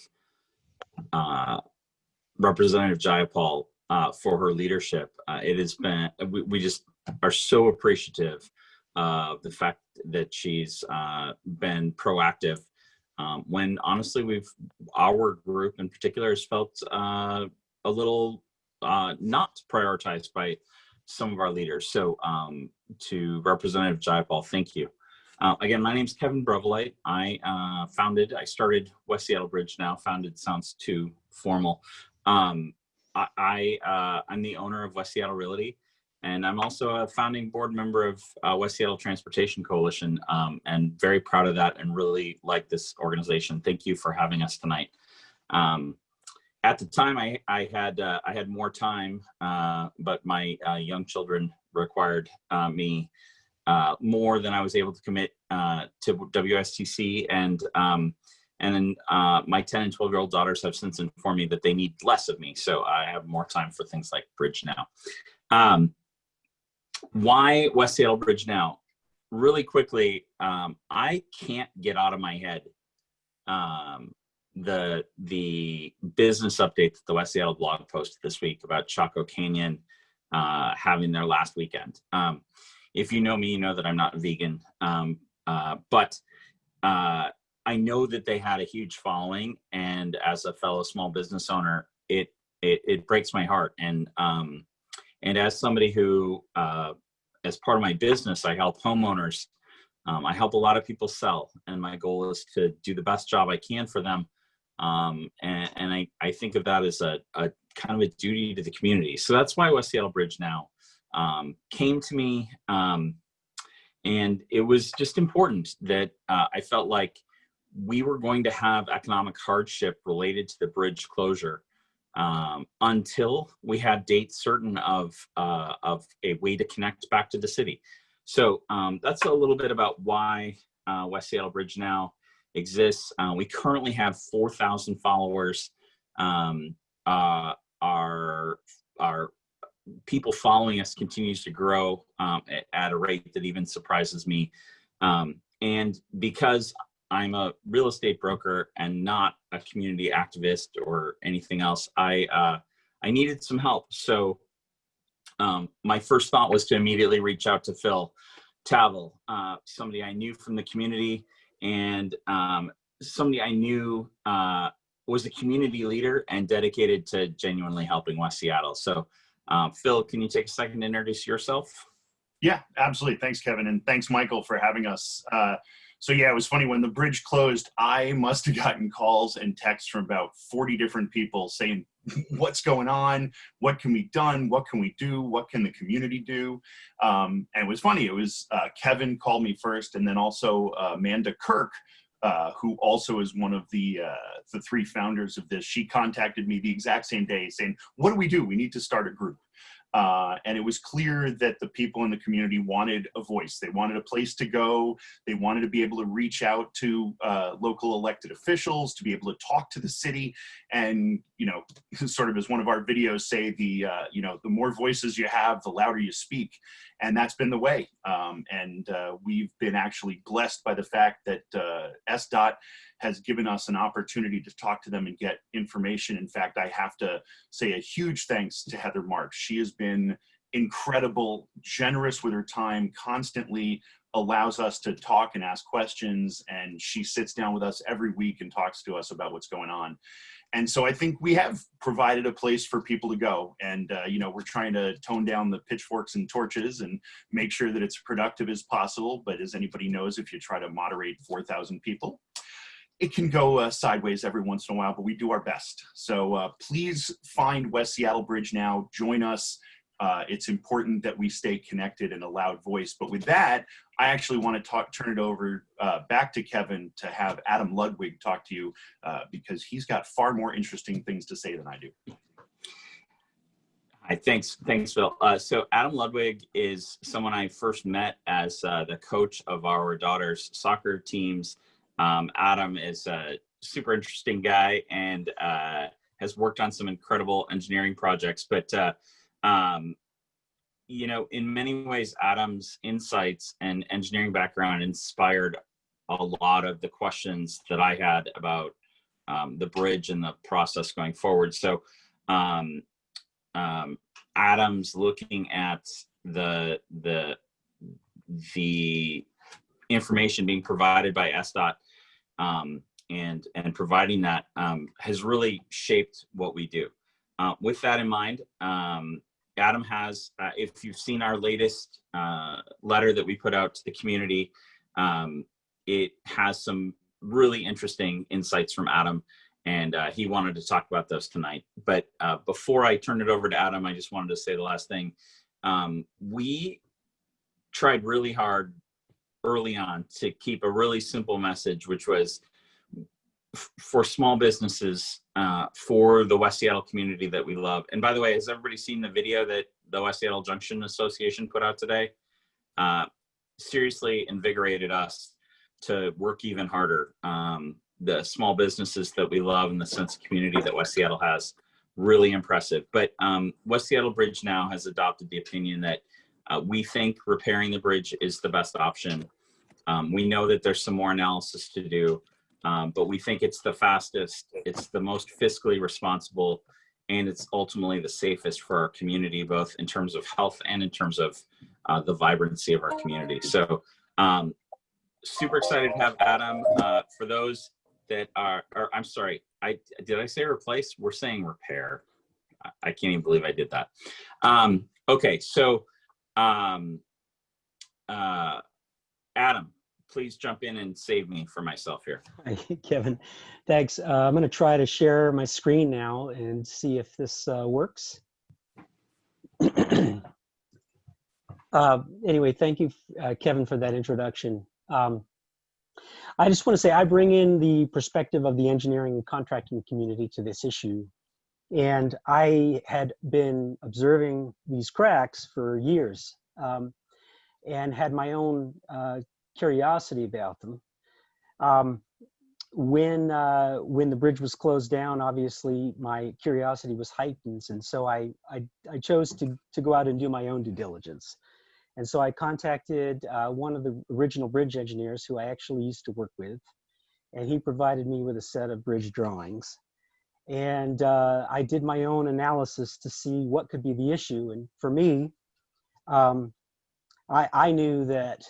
Representative Jayapal for her leadership. It has been, we just are so appreciative of the fact that she's been proactive when honestly our group in particular has felt a little not prioritized by some of our leaders. So to Representative Jayapal, thank you. Again, my name's Kevin Brovelite. I started West Seattle Bridge Now. Founded sounds too formal. I'm the owner of West Seattle Realty, and I'm also a founding board member of West Seattle Transportation Coalition, and very proud of that and really like this organization. Thank you for having us tonight. At the time, I had more time, but my young children required me more than I was able to commit to WSTC, and then my 10 and 12-year-old daughters have since informed me that they need less of me, so I have more time for things like Bridge Now. Why West Seattle Bridge Now? Really quickly, I can't get out of my head the business update that the West Seattle blog posted this week about Chaco Canyon having their last weekend. If you know me, you know that I'm not vegan, but I know that they had a huge following, and as a fellow small business owner, it breaks my heart. And as somebody who, as part of my business, I help homeowners. I help a lot of people sell, and my goal is to do the best job I can for them. And I think of that as a kind of a duty to the community. So that's why West Seattle Bridge Now came to me. And it was just important that I felt like we were going to have economic hardship related to the bridge closure until we had dates certain of a way to connect back to the city. So that's a little bit about why West Seattle Bridge Now exists. We currently have 4,000 followers. Our people following us continues to grow at a rate that even surprises me. And because I'm a real estate broker and not a community activist or anything else, I needed some help. So my first thought was to immediately reach out to Phil Tavel, somebody I knew from the community, and somebody I knew was a community leader and dedicated to genuinely helping West Seattle. So Phil, can you take a second to introduce yourself? Yeah, absolutely. Thanks, Kevin. And thanks, Michael, for having us. So yeah, it was funny when the bridge closed, I must have gotten calls and texts from about 40 different people saying, what's going on? What can be done? What can we do? What can the community do? And it was funny. It was Kevin called me first, and then also Amanda Kirk, who also is one of the 3 founders of this. She contacted me the exact same day saying, what do? We need to start a group. And it was clear that the people in the community wanted a voice. They wanted a place to go. They wanted to be able to reach out to local elected officials, to be able to talk to the city. And, you know, sort of as one of our videos say, the more voices you have, the louder you speak. And that's been the way. And we've been actually blessed by the fact that SDOT has given us an opportunity to talk to them and get information. In fact, I have to say a huge thanks to Heather Marks. She has been incredible, generous with her time, constantly allows us to talk and ask questions. And she sits down with us every week and talks to us about what's going on. And so I think we have provided a place for people to go. And, we're trying to tone down the pitchforks and torches and make sure that it's productive as possible. But as anybody knows, if you try to moderate 4,000 people, it can go sideways every once in a while, but we do our best. So please find West Seattle Bridge Now, join us. It's important that we stay connected and a loud voice. But with that, I actually want to turn it over back to Kevin to have Adam Ludwig talk to you because he's got far more interesting things to say than I do. Hi, thanks, Phil. So Adam Ludwig is someone I first met as the coach of our daughter's soccer teams. Adam is a super interesting guy and has worked on some incredible engineering projects, but you know, in many ways, Adam's insights and engineering background inspired a lot of the questions that I had about the bridge and the process going forward. So Adam's looking at the information being provided by SDOT and providing that has really shaped what we do. With that in mind, Adam has, if you've seen our latest letter that we put out to the community, it has some really interesting insights from Adam, and he wanted to talk about those tonight. But before I turn it over to Adam, I just wanted to say the last thing. We tried really hard early on to keep a really simple message, which was for small businesses, for the West Seattle community that we love. And by the way, has everybody seen the video that the West Seattle Junction Association put out today? Seriously invigorated us to work even harder. The small businesses that we love and the sense of community that West Seattle has, really impressive. But West Seattle Bridge now has adopted the opinion that we think repairing the bridge is the best option. We know that there's some more analysis to do, but we think it's the fastest, it's the most fiscally responsible, and it's ultimately the safest for our community, both in terms of health and in terms of the vibrancy of our community. So super excited to have Adam. For those that are, I'm sorry, did I say replace? We're saying repair. I can't even believe I did that. Okay, so Adam, please jump in and save me for myself here. Hi, Kevin. Thanks. I'm going to try to share my screen now and see if this works. Anyway, thank you, Kevin, for that introduction. I just want to say I bring in the perspective of the engineering and contracting community to this issue. And I had been observing these cracks for years and had my own curiosity about them. When the bridge was closed down, obviously my curiosity was heightened, and so I chose to go out and do my own due diligence. And so I contacted one of the original bridge engineers who I actually used to work with, and he provided me with a set of bridge drawings. And I did my own analysis to see what could be the issue. And for me, I knew that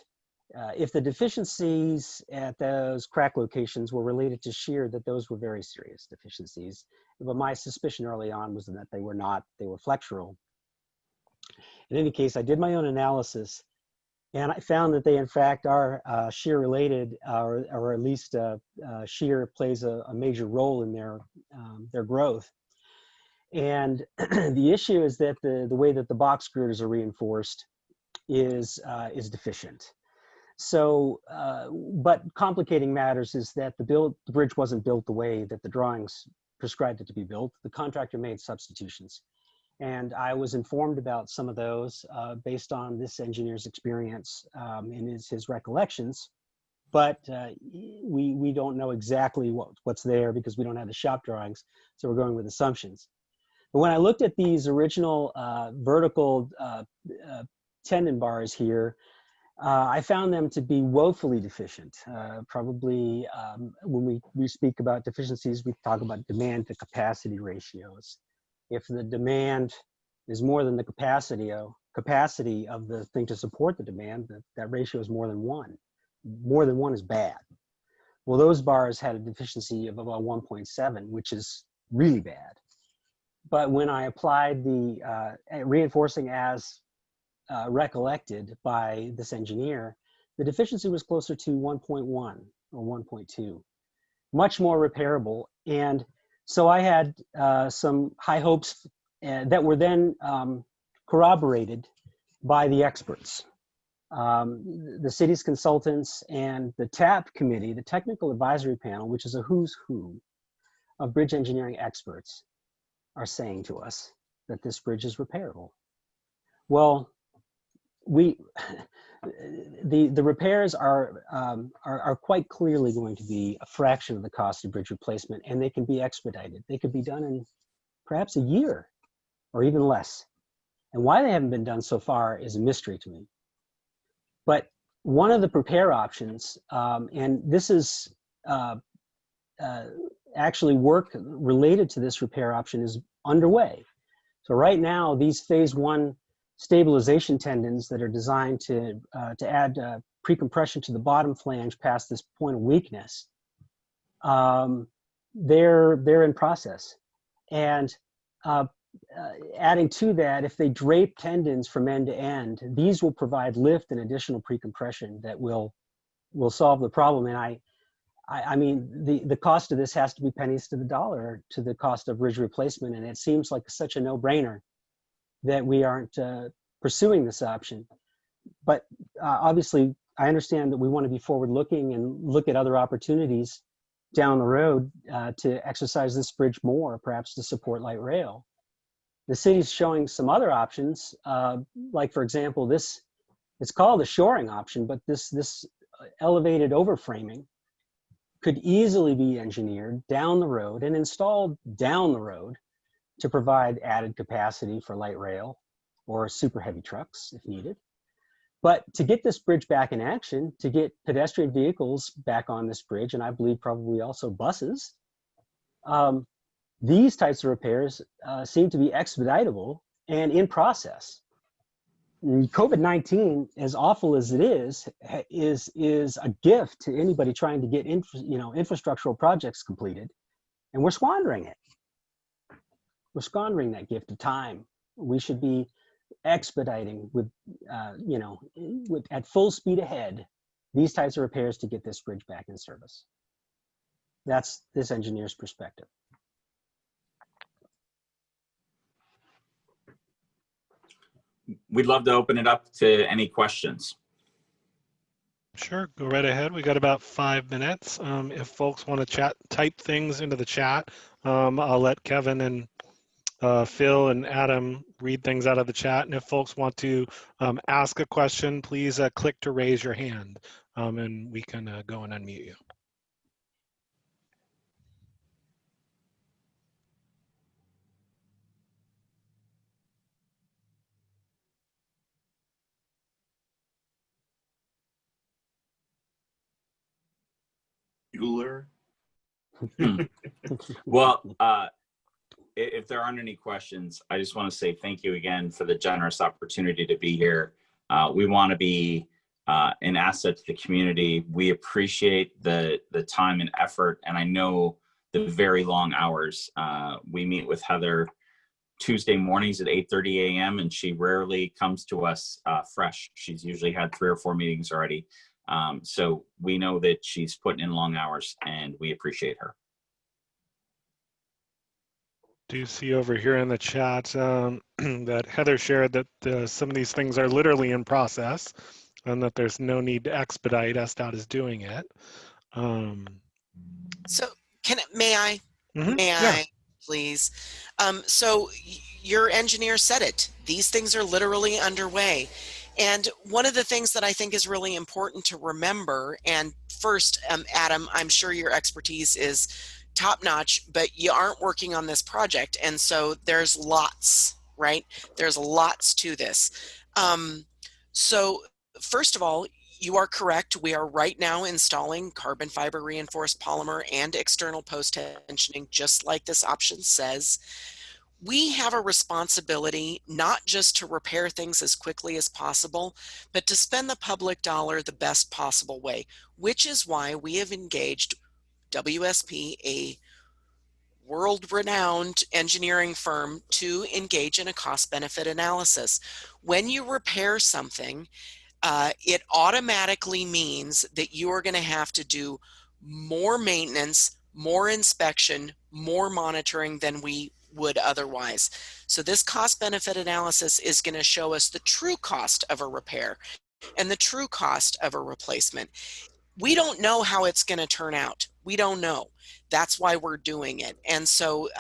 if the deficiencies at those crack locations were related to shear, that those were very serious deficiencies. But my suspicion early on was that they were not, they were flexural. In any case, I did my own analysis, and I found that they in fact are shear related, or at least shear plays a major role in their growth. And the issue is that the way that the box girders are reinforced is deficient. So, but complicating matters is that the bridge wasn't built the way that the drawings prescribed it to be built. The contractor made substitutions. And I was informed about some of those based on this engineer's experience and his recollections. But we don't know exactly what's there because we don't have the shop drawings. So we're going with assumptions. But when I looked at these original vertical tendon bars here, I found them to be woefully deficient. Probably when we speak about deficiencies, we talk about demand to capacity ratios. If the demand is more than the capacity of the thing to support the demand, that ratio is more than one. More than one is bad. Well, those bars had a deficiency of about 1.7, which is really bad. But when I applied the reinforcing as recollected by this engineer, the deficiency was closer to 1.1 or 1.2, much more repairable. And so I had some high hopes that were then corroborated by the experts. The city's consultants and the TAP committee, the technical advisory panel, which is a who's who of bridge engineering experts, are saying to us that this bridge is repairable. Well, the repairs are quite clearly going to be a fraction of the cost of bridge replacement, and they can be expedited. They could be done in perhaps a year or even less. And why they haven't been done so far is a mystery to me. But one of the prepare options, and this is actually work related to this repair option is underway. So right now, these phase 1 stabilization tendons that are designed to add pre-compression to the bottom flange past this point of weakness, they're in process. And adding to that, if they drape tendons from end to end, these will provide lift and additional pre-compression that will solve the problem. And I mean, the cost of this has to be pennies to the dollar to the cost of bridge replacement. And it seems like such a no-brainer that we aren't pursuing this option. But obviously, I understand that we want to be forward-looking and look at other opportunities down the road to exercise this bridge more, perhaps to support light rail. The city's showing some other options, like for example, it's called a shoring option, but this elevated overframing could easily be engineered down the road and installed down the road to provide added capacity for light rail or super heavy trucks if needed. But to get this bridge back in action, to get pedestrian vehicles back on this bridge, and I believe probably also buses, these types of repairs seem to be expeditable and in process. COVID-19, as awful as it is a gift to anybody trying to get infrastructural projects completed, and we're squandering it. We're squandering that gift of time. We should be expediting with at full speed ahead these types of repairs to get this bridge back in service. That's this engineer's perspective. We'd love to open it up to any questions. Sure, go right ahead. We got about 5 minutes. If folks want to type things into the chat, I'll let Kevin and Phil and Adam read things out of the chat. And if folks want to ask a question, please click to raise your hand and we can go and unmute you. Bueller. Well, if there aren't any questions, I just want to say thank you again for the generous opportunity to be here. We want to be an asset to the community. We appreciate the time and effort, and I know the very long hours. We meet with Heather Tuesday mornings at 8:30 a.m. and she rarely comes to us fresh. She's usually had 3 or 4 meetings already. So we know that she's putting in long hours and we appreciate her. Do you see over here in the chat that Heather shared that some of these things are literally in process and that there's no need to expedite. SDOT is doing it. So may I, Yeah. please? So your engineer said it. These things are literally underway. And one of the things that I think is really important to remember, and first, Adam, I'm sure your expertise is top notch, but you aren't working on this project. And so there's lots, right? There's lots to this. So first of all, you are correct. We are right now installing carbon fiber reinforced polymer and external post tensioning, just like this option says. We have a responsibility not just to repair things as quickly as possible, but to spend the public dollar the best possible way, which is why we have engaged WSP, a world-renowned engineering firm, to engage in a cost-benefit analysis. When you repair something, it automatically means that you are going to have to do more maintenance, more inspection, more monitoring than we would otherwise. So this cost-benefit analysis is going to show us the true cost of a repair and the true cost of a replacement. We don't know how it's going to turn out. We don't know. That's why we're doing it. And so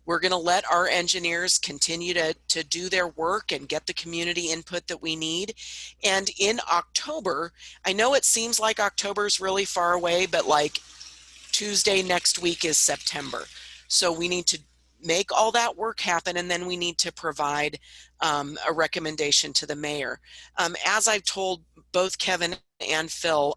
we're going to let our engineers continue to do their work and get the community input that we need. And in October, I know it seems like October is really far away, but like Tuesday next week is September. So we need to make all that work happen, and then we need to provide a recommendation to the mayor. As I've told both Kevin and Phil,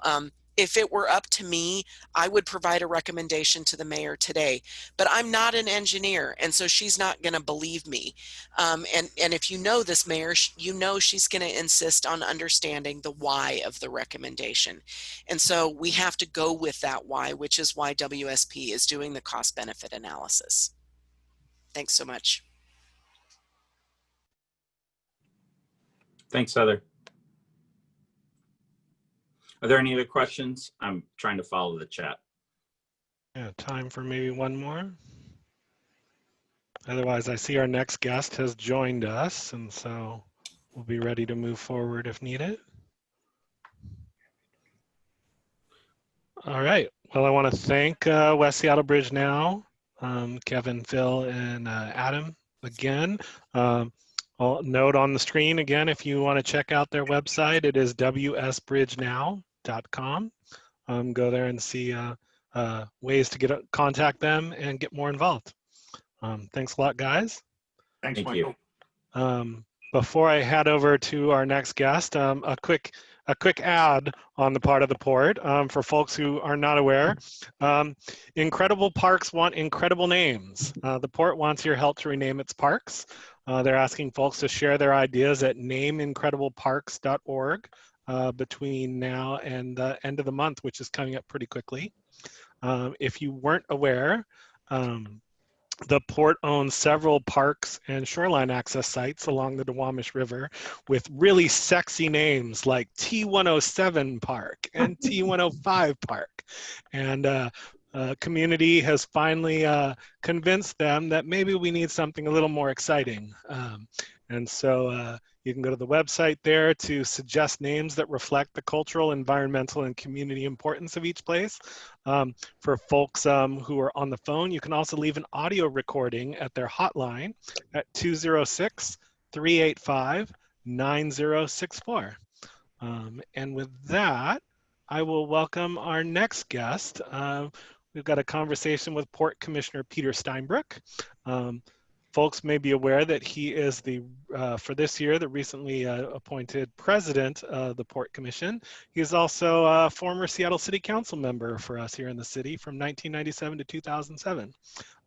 if it were up to me, I would provide a recommendation to the mayor today, but I'm not an engineer, and so she's not going to believe me. And if you know this mayor, you know she's going to insist on understanding the why of the recommendation. And so we have to go with that why, which is why WSP is doing the cost benefit analysis. Thanks so much. Thanks, Heather. Are there any other questions? I'm trying to follow the chat. Yeah, time for maybe one more. Otherwise, I see our next guest has joined us, and so we'll be ready to move forward if needed. All right. Well, I want to thank West Seattle Bridge Now, Kevin, Phil, and Adam again. I'll note on the screen again, if you want to check out their website, it is wsbridgenow.com. Go there and see ways to contact them and get more involved. Thanks a lot, guys. Thanks, Thank Michael. you. Before I head over to our next guest, a quick ad on the part of the port for folks who are not aware. Incredible Parks want incredible names. The port wants your help to rename its parks. They're asking folks to share their ideas at nameincredibleparks.org between now and the end of the month, which is coming up pretty quickly. If you weren't aware, the port owns several parks and shoreline access sites along the Duwamish River with really sexy names like T107 Park and T105 Park. And community has finally convinced them that maybe we need something a little more exciting. And so you can go to the website there to suggest names that reflect the cultural, environmental, and community importance of each place. For folks who are on the phone, you can also leave an audio recording at their hotline at 206-385-9064. And with that, I will welcome our next guest. We've got a conversation with Port Commissioner Peter Steinbrueck. Folks may be aware that he is for this year, the recently appointed president of the Port Commission. He is also a former Seattle City Council member for us here in the city from 1997 to 2007.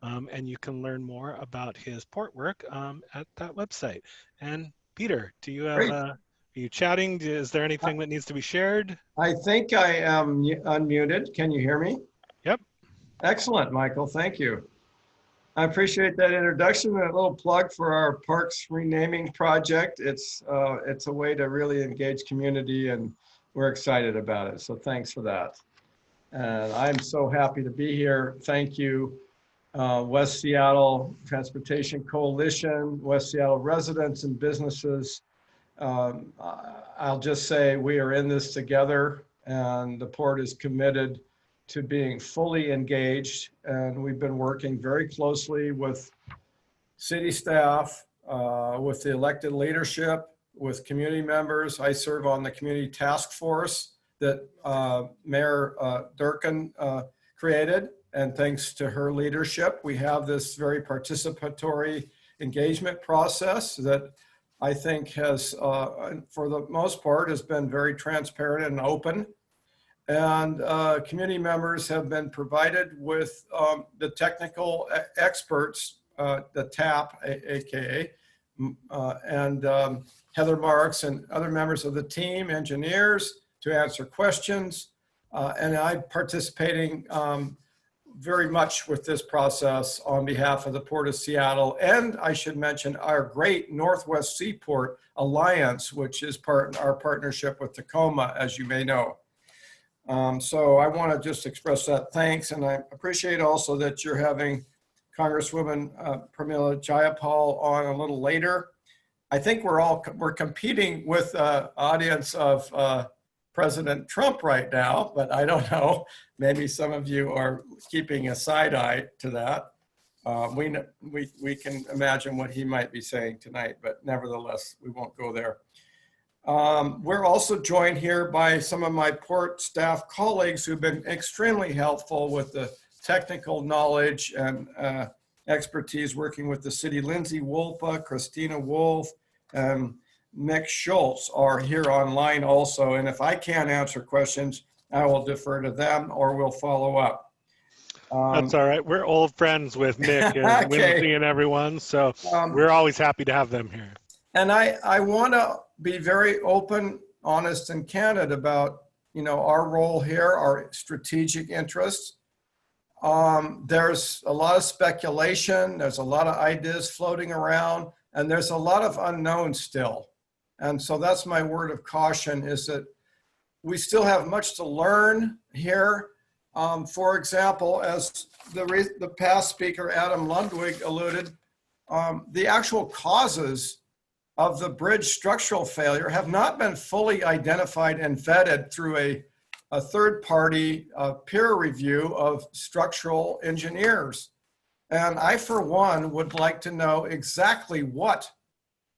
And you can learn more about his port work at that website. And Peter, do you have, are you chatting? Is there anything that needs to be shared? I think I am unmuted. Can you hear me? Yep. Excellent, Michael. Thank you. I appreciate that introduction and a little plug for our parks renaming project. It's a way to really engage community, and we're excited about it. So thanks for that. And I'm so happy to be here. Thank you, West Seattle Transportation Coalition, West Seattle residents and businesses. I'll just say we are in this together, and the port is committed to being fully engaged, and we've been working very closely with city staff, with the elected leadership, with community members. I serve on the community task force that Mayor Durkin created, and thanks to her leadership, we have this very participatory engagement process that I think has, for the most part, has been very transparent and open. And community members have been provided with the technical experts, the TAP, AKA, and Heather Marks and other members of the team, engineers, to answer questions. And I'm participating very much with this process on behalf of the Port of Seattle. And I should mention our great Northwest Seaport Alliance, which is our partnership with Tacoma, as you may know. So I want to just express that thanks, and I appreciate also that you're having Congresswoman Pramila Jayapal on a little later. I think we're competing with an audience of President Trump right now, but I don't know. Maybe some of you are keeping a side eye to that. We can imagine what he might be saying tonight, but nevertheless, we won't go there. We're also joined here by some of my port staff colleagues who've been extremely helpful with the technical knowledge and expertise working with the city. Lindsay Wolpa, Christina Wolf, and Mick Schultz are here online also. And if I can't answer questions, I will defer to them or we'll follow up. That's all right. We're old friends with Mick and Okay. Lindsay and everyone, so we're always happy to have them here. And I want to be very open, honest, and candid about, you know, our role here, our strategic interests. There's a lot of speculation. There's a lot of ideas floating around, and there's a lot of unknowns still. And so that's my word of caution, is that we still have much to learn here. For example, as the past speaker, Adam Ludwig, alluded, the actual causes of the bridge structural failure have not been fully identified and vetted through a third-party peer review of structural engineers. And I, for one, would like to know exactly what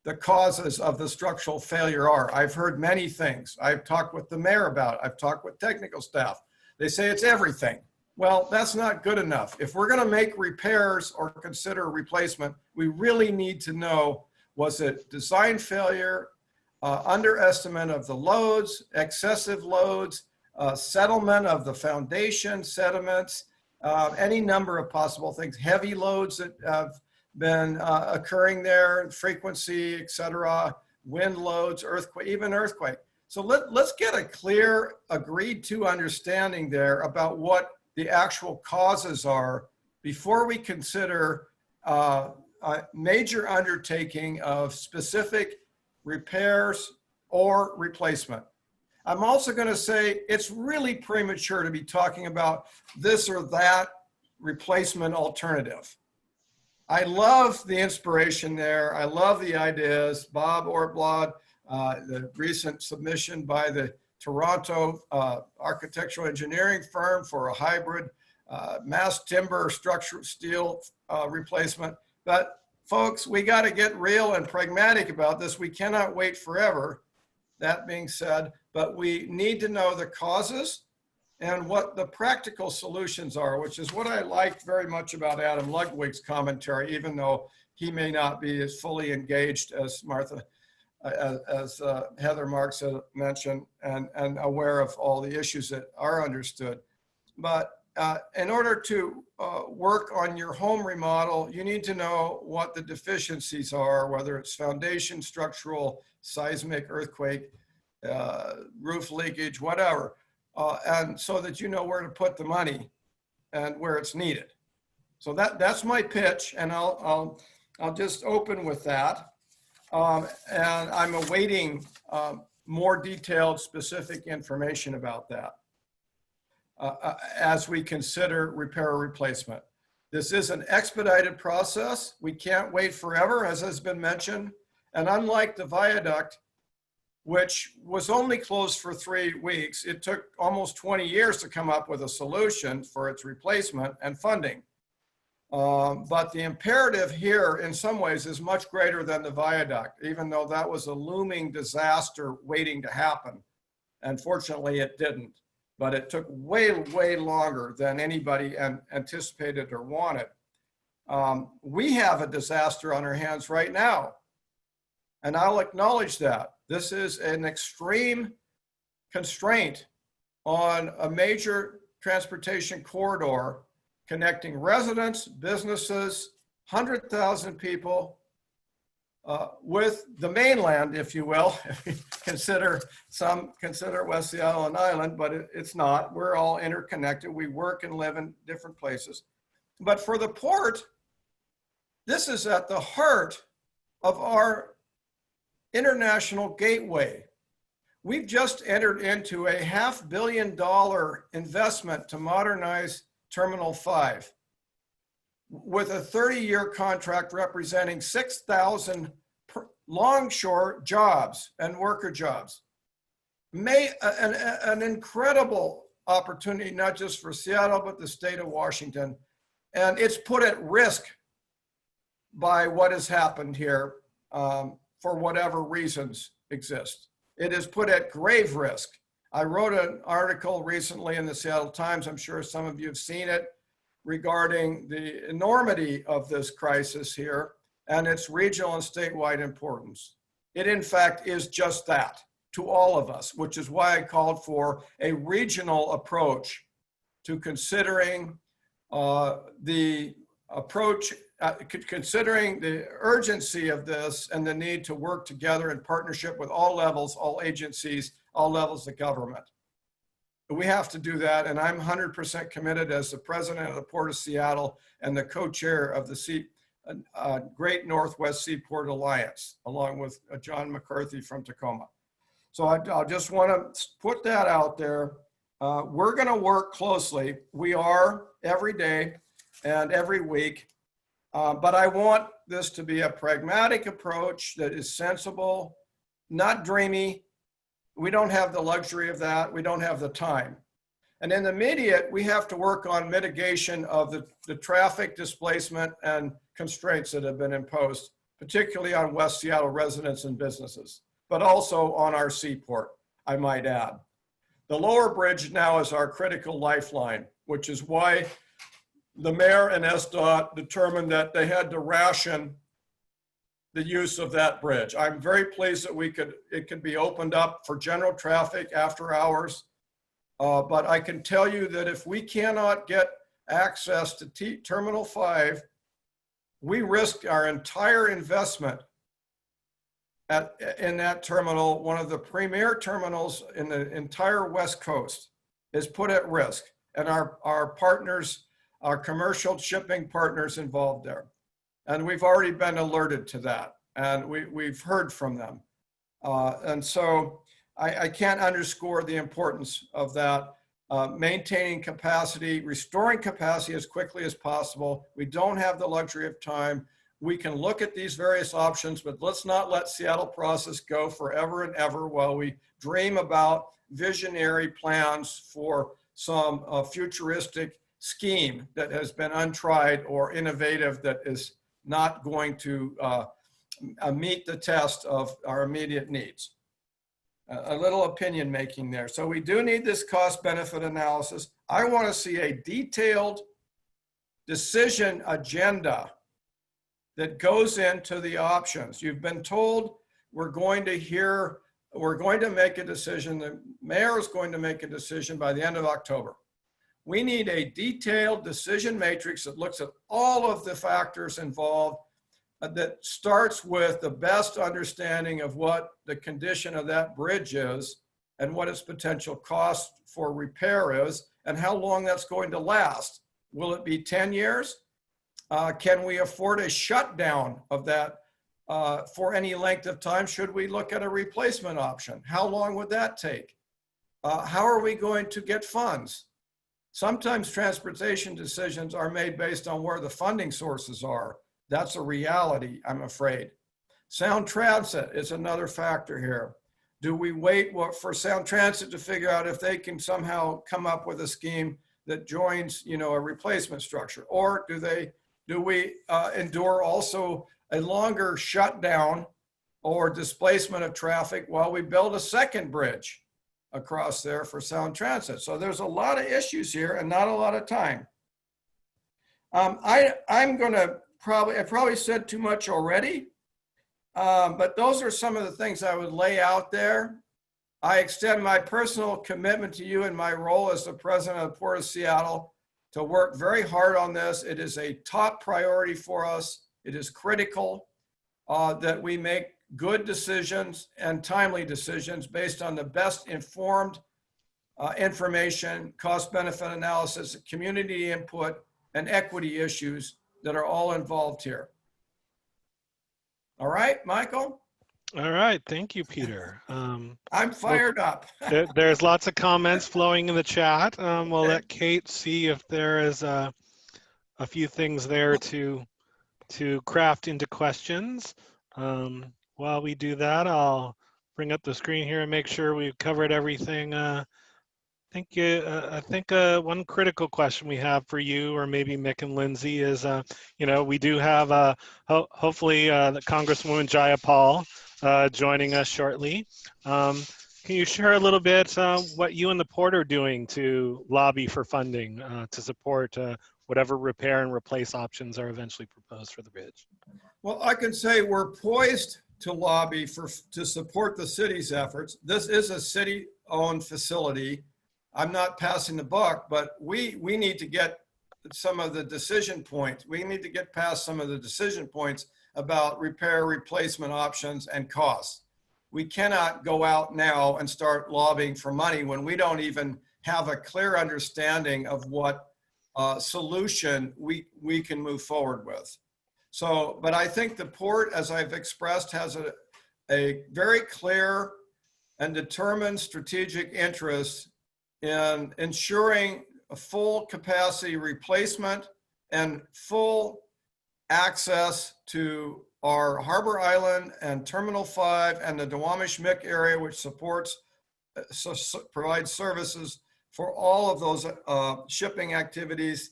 the causes of the structural failure are. I've heard many things. I've talked with the mayor about it. I've talked with technical staff. They say it's everything. Well, that's not good enough. If we're going to make repairs or consider replacement, we really need to know, was it design failure, underestimate of the loads, excessive loads, settlement of the foundation sediments, any number of possible things, heavy loads that have been occurring there, frequency, etc., wind loads, earthquake, even earthquake. So let's get a clear, agreed to understanding there about what the actual causes are before we consider a major undertaking of specific repairs or replacement. I'm also going to say it's really premature to be talking about this or that replacement alternative. I love the inspiration there. I love the ideas. Bob Ortblad, the recent submission by the Toronto architectural engineering firm for a hybrid mass timber structural steel replacement. But folks, we got to get real and pragmatic about this. We cannot wait forever. That being said, but we need to know the causes and what the practical solutions are, which is what I liked very much about Adam Ludwig's commentary, even though he may not be as fully engaged as Heather Marks mentioned, and aware of all the issues that are understood. But in order to work on your home remodel, you need to know what the deficiencies are, whether it's foundation, structural, seismic, earthquake, roof leakage, whatever. And so that you know where to put the money and where it's needed. So that's my pitch, and I'll just open with that. And I'm awaiting more detailed, specific information about that as we consider repair or replacement. This is an expedited process. We can't wait forever, as has been mentioned. And unlike the viaduct, which was only closed for 3 weeks, it took almost 20 years to come up with a solution for its replacement and funding. But the imperative here in some ways is much greater than the viaduct, even though that was a looming disaster waiting to happen. And fortunately it didn't, but it took way, way longer than anybody anticipated or wanted. We have a disaster on our hands right now, and I'll acknowledge that. This is an extreme constraint on a major transportation corridor connecting residents, businesses, 100,000 people with the mainland, if you will. Some consider West Seattle an island, but it's not. We're all interconnected. We work and live in different places. But for the port, this is at the heart of our international gateway. We've just entered into a $500 million investment to modernize Terminal 5 with a 30-year contract representing 6,000 longshore jobs and worker jobs. An incredible opportunity, not just for Seattle, but the state of Washington. And it's put at risk by what has happened here for whatever reasons exist. It is put at grave risk. I wrote an article recently in the Seattle Times, I'm sure some of you have seen it, regarding the enormity of this crisis here and its regional and statewide importance. It in fact is just that to all of us, which is why I called for a regional approach to considering the approach, considering the urgency of this and the need to work together in partnership with all levels, all agencies, all levels of government. We have to do that, and I'm 100% committed as the president of the Port of Seattle and the co-chair of the Great Northwest Seaport Alliance, along with John McCarthy from Tacoma. So I just want to put that out there. We're going to work closely. We are every day and every week, but I want this to be a pragmatic approach that is sensible, not dreamy. We don't have the luxury of that. We don't have the time. And in the immediate, we have to work on mitigation of the traffic displacement and constraints that have been imposed, particularly on West Seattle residents and businesses, but also on our seaport, I might add. The lower bridge now is our critical lifeline, which is why the mayor and SDOT determined that they had to ration the use of that bridge. I'm very pleased that it could be opened up for general traffic after hours. But I can tell you that if we cannot get access to Terminal 5, we risk our entire investment in that terminal. One of the premier terminals in the entire West Coast is put at risk, and our partners, our commercial shipping partners involved there. And we've already been alerted to that, and we've heard from them. And so I can't underscore the importance of that. Maintaining capacity, restoring capacity as quickly as possible. We don't have the luxury of time. We can look at these various options, but let's not let Seattle process go forever and ever while we dream about visionary plans for some futuristic scheme that has been untried or innovative that is not going to meet the test of our immediate needs. A little opinion making there. So we do need this cost benefit analysis. I want to see a detailed decision agenda that goes into the options. You've been told we're going to make a decision. The mayor is going to make a decision by the end of October. We need a detailed decision matrix that looks at all of the factors involved, that starts with the best understanding of what the condition of that bridge is and what its potential cost for repair is and how long that's going to last. Will it be 10 years? Can we afford a shutdown of that for any length of time? Should we look at a replacement option? How long would that take? How are we going to get funds? Sometimes transportation decisions are made based on where the funding sources are. That's a reality, I'm afraid. Sound transit is another factor here. Do we wait for Sound Transit to figure out if they can somehow come up with a scheme that joins, a replacement structure? Or do we endure also a longer shutdown or displacement of traffic while we build a second bridge across there for Sound Transit? So there's a lot of issues here and not a lot of time. I probably said too much already, but those are some of the things I would lay out there. I extend my personal commitment to you in my role as the president of the Port of Seattle to work very hard on this. It is a top priority for us. It is critical that we make good decisions and timely decisions based on the best informed information, cost-benefit analysis, community input, and equity issues that are all involved here. All right, Michael? All right, thank you, Peter. I'm fired up. There's lots of comments flowing in the chat. We'll let Kate see if there is a few things there to craft into questions. While we do that, I'll bring up the screen here and make sure we've covered everything. I think one critical question we have for you, or maybe Mick and Lindsay, is we do have hopefully the Congresswoman Jayapal joining us shortly. Can you share a little bit what you and the port are doing to lobby for funding to support whatever repair and replace options are eventually proposed for the bridge? Well, I can say we're poised to lobby to support the city's efforts. This is a city-owned facility. I'm not passing the buck, but we need to get some of the decision points. We need to get past some of the decision points about repair, replacement options and costs. We cannot go out now and start lobbying for money when we don't even have a clear understanding of what solution we can move forward with. So, but I think the port, as I've expressed, has a very clear and determined strategic interest in ensuring a full capacity replacement and full access to our Harbor Island and Terminal 5 and the Duwamish-Mick area, which provides services for all of those shipping activities.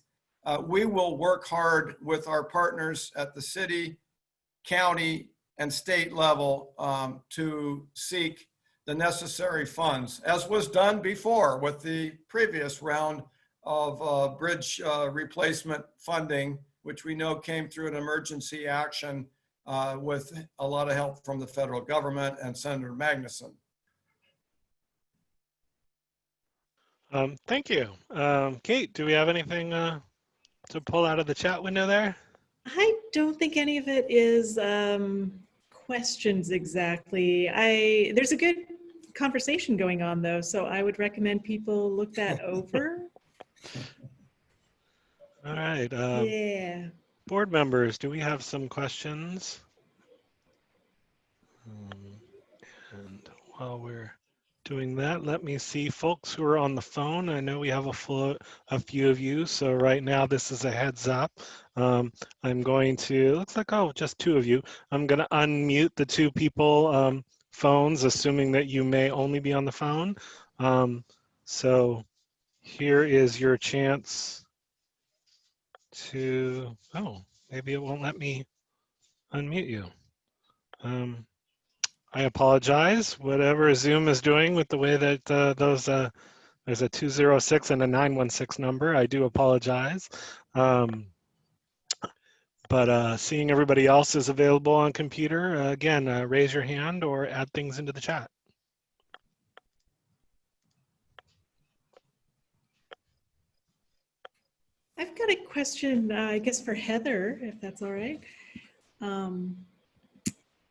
We will work hard with our partners at the city, county, and state level to seek the necessary funds, as was done before with the previous round of bridge replacement funding, which we know came through an emergency action with a lot of help from the federal government and Senator Magnuson. Thank you. Kate, do we have anything to pull out of the chat window there? I don't think any of it is questions exactly. There's a good conversation going on though, so I would recommend people look that over. All right. Yeah. Board members, do we have some questions? And while we're doing that, let me see folks who are on the phone. I know we have a few of you, so right now this is a heads up. I'm going to, looks like, oh, just two of you. I'm going to unmute the two people phones, assuming that you may only be on the phone. So here is your chance to, oh, maybe it won't let me unmute you. I apologize, whatever Zoom is doing with the way that there's a 206 and a 916 number. I do apologize. But seeing everybody else is available on computer, again, raise your hand or add things into the chat. I've got a question, I guess, for Heather, if that's all right.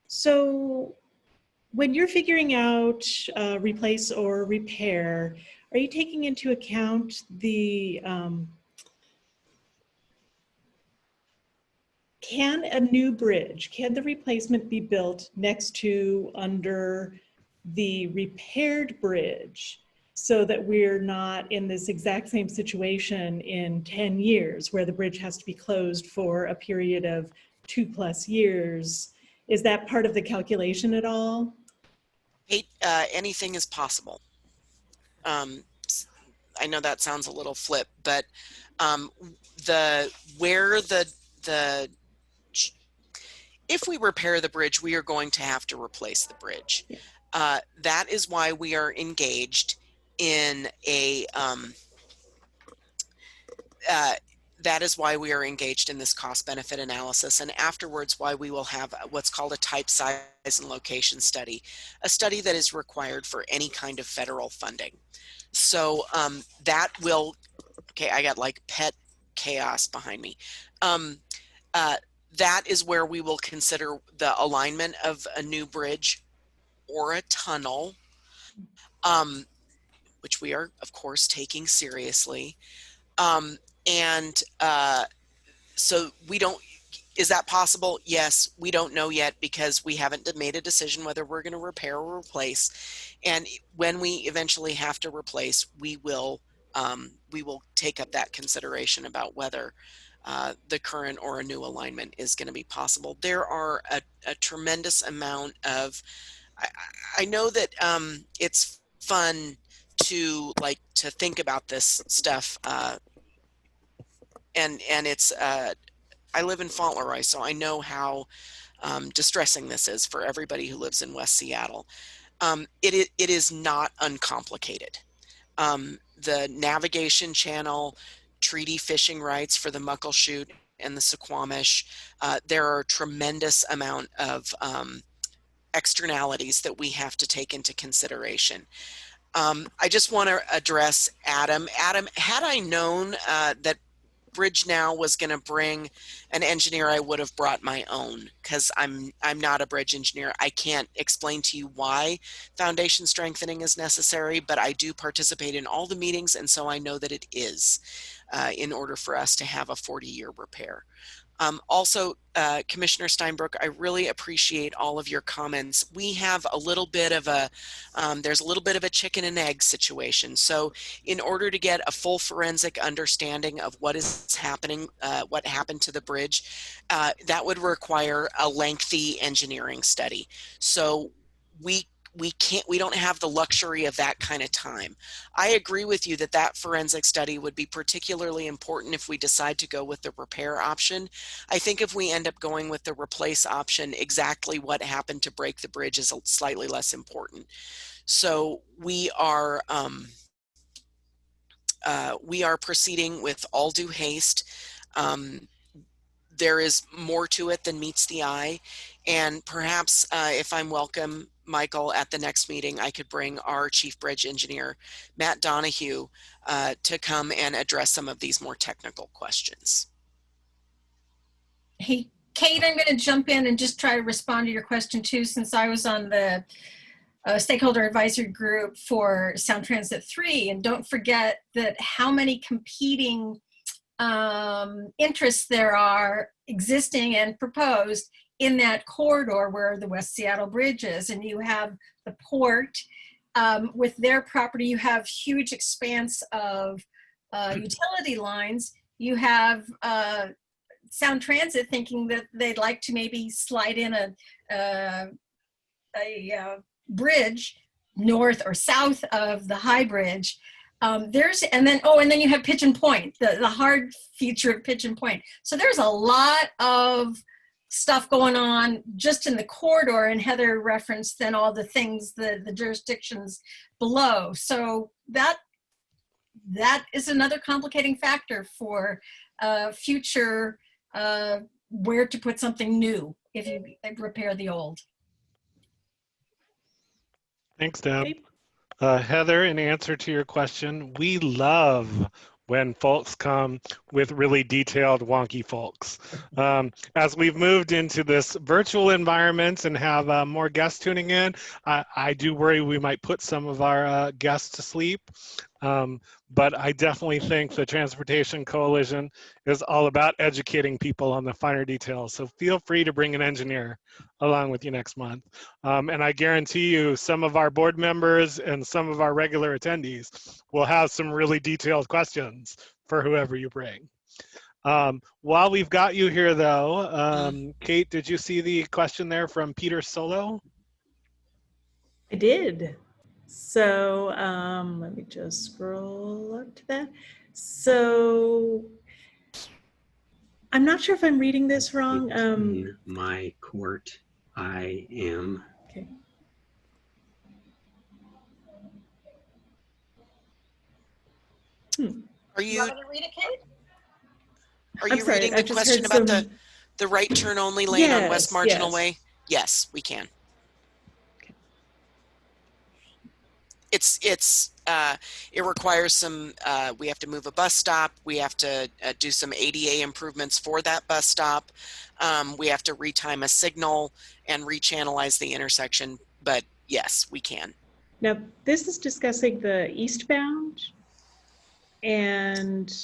So when you're figuring out replace or repair, are you taking into account the, can a new bridge, can the replacement be built next to, under the repaired bridge, so that we're not in this exact same situation in 10 years where the bridge has to be closed for a period of 2+ years? Is that part of the calculation at all? Anything is possible. I know that sounds a little flip, but if we repair the bridge, we are going to have to replace the bridge. That is why we are engaged in a that is why we are engaged in this cost benefit analysis, and afterwards why we will have what's called a type, size, and location study, a study that is required for any kind of federal funding. So that will, okay, I got like pet chaos behind me. That is where we will consider the alignment of a new bridge or a tunnel, which we are, of course, taking seriously. So we don't, is that possible? Yes, we don't know yet because we haven't made a decision whether we're going to repair or replace. And when we eventually have to replace, we will take up that consideration about whether the current or a new alignment is going to be possible. There are a tremendous amount of, I know that it's fun to think about this stuff, and it's I live in Fauntleroy, so I know how distressing this is for everybody who lives in West Seattle. It is not uncomplicated. The navigation channel, treaty fishing rights for the Muckleshoot and the Suquamish, there are a tremendous amount of externalities that we have to take into consideration. I just want to address Adam. Adam, had I known that Bridge Now was going to bring an engineer, I would have brought my own, because I'm not a bridge engineer. I can't explain to you why foundation strengthening is necessary, but I do participate in all the meetings, and so I know that it is in order for us to have a 40-year repair. Also, Commissioner Steinbrueck, I really appreciate all of your comments. We have a little bit of a, there's a little bit of a chicken and egg situation. So in order to get a full forensic understanding of what is happening, what happened to the bridge, that would require a lengthy engineering study. So we don't have the luxury of that kind of time. I agree with you that that forensic study would be particularly important if we decide to go with the repair option. I think if we end up going with the replace option, exactly what happened to break the bridge is slightly less important. So we are proceeding with all due haste. There is more to it than meets the eye, and perhaps if I'm welcome, Michael, at the next meeting, I could bring our Chief Bridge Engineer, Matt Donahue, to come and address some of these more technical questions. Hey, Kate, I'm going to jump in and just try to respond to your question too, since I was on the stakeholder advisory group for Sound Transit 3, and don't forget that how many competing interests there are existing and proposed in that corridor where the West Seattle Bridge is. And you have the port with their property, you have huge expanse of utility lines. You have Sound Transit thinking that they'd like to maybe slide in a bridge north or south of the High Bridge. And then you have Pigeon Point, the hard feature of Pigeon Point. So there's a lot of stuff going on just in the corridor, and Heather referenced then all the things, the jurisdictions below. So that is another complicating factor for future where to put something new if you repair the old. Thanks, Deb. Heather, in answer to your question, we love when folks come with really detailed, wonky folks. As we've moved into this virtual environment and have more guests tuning in, I do worry we might put some of our guests to sleep. But I definitely think the Transportation Coalition is all about educating people on the finer details. So feel free to bring an engineer along with you next month. And I guarantee you some of our board members and some of our regular attendees will have some really detailed questions for whoever you bring. While we've got you here though, Kate, did you see the question there from Peter Solo? I did. So let me just scroll up to that. So I'm not sure if I'm reading this wrong. In my court, I am. Okay. Are you want me to read it, Kate? Are you reading the question about the right turn only lane on West Marginal Way? Yes, we can. It requires some, we have to move a bus stop. We have to do some ADA improvements for that bus stop. We have to retime a signal and rechannelize the intersection, but yes, we can. Now, this is discussing the eastbound, and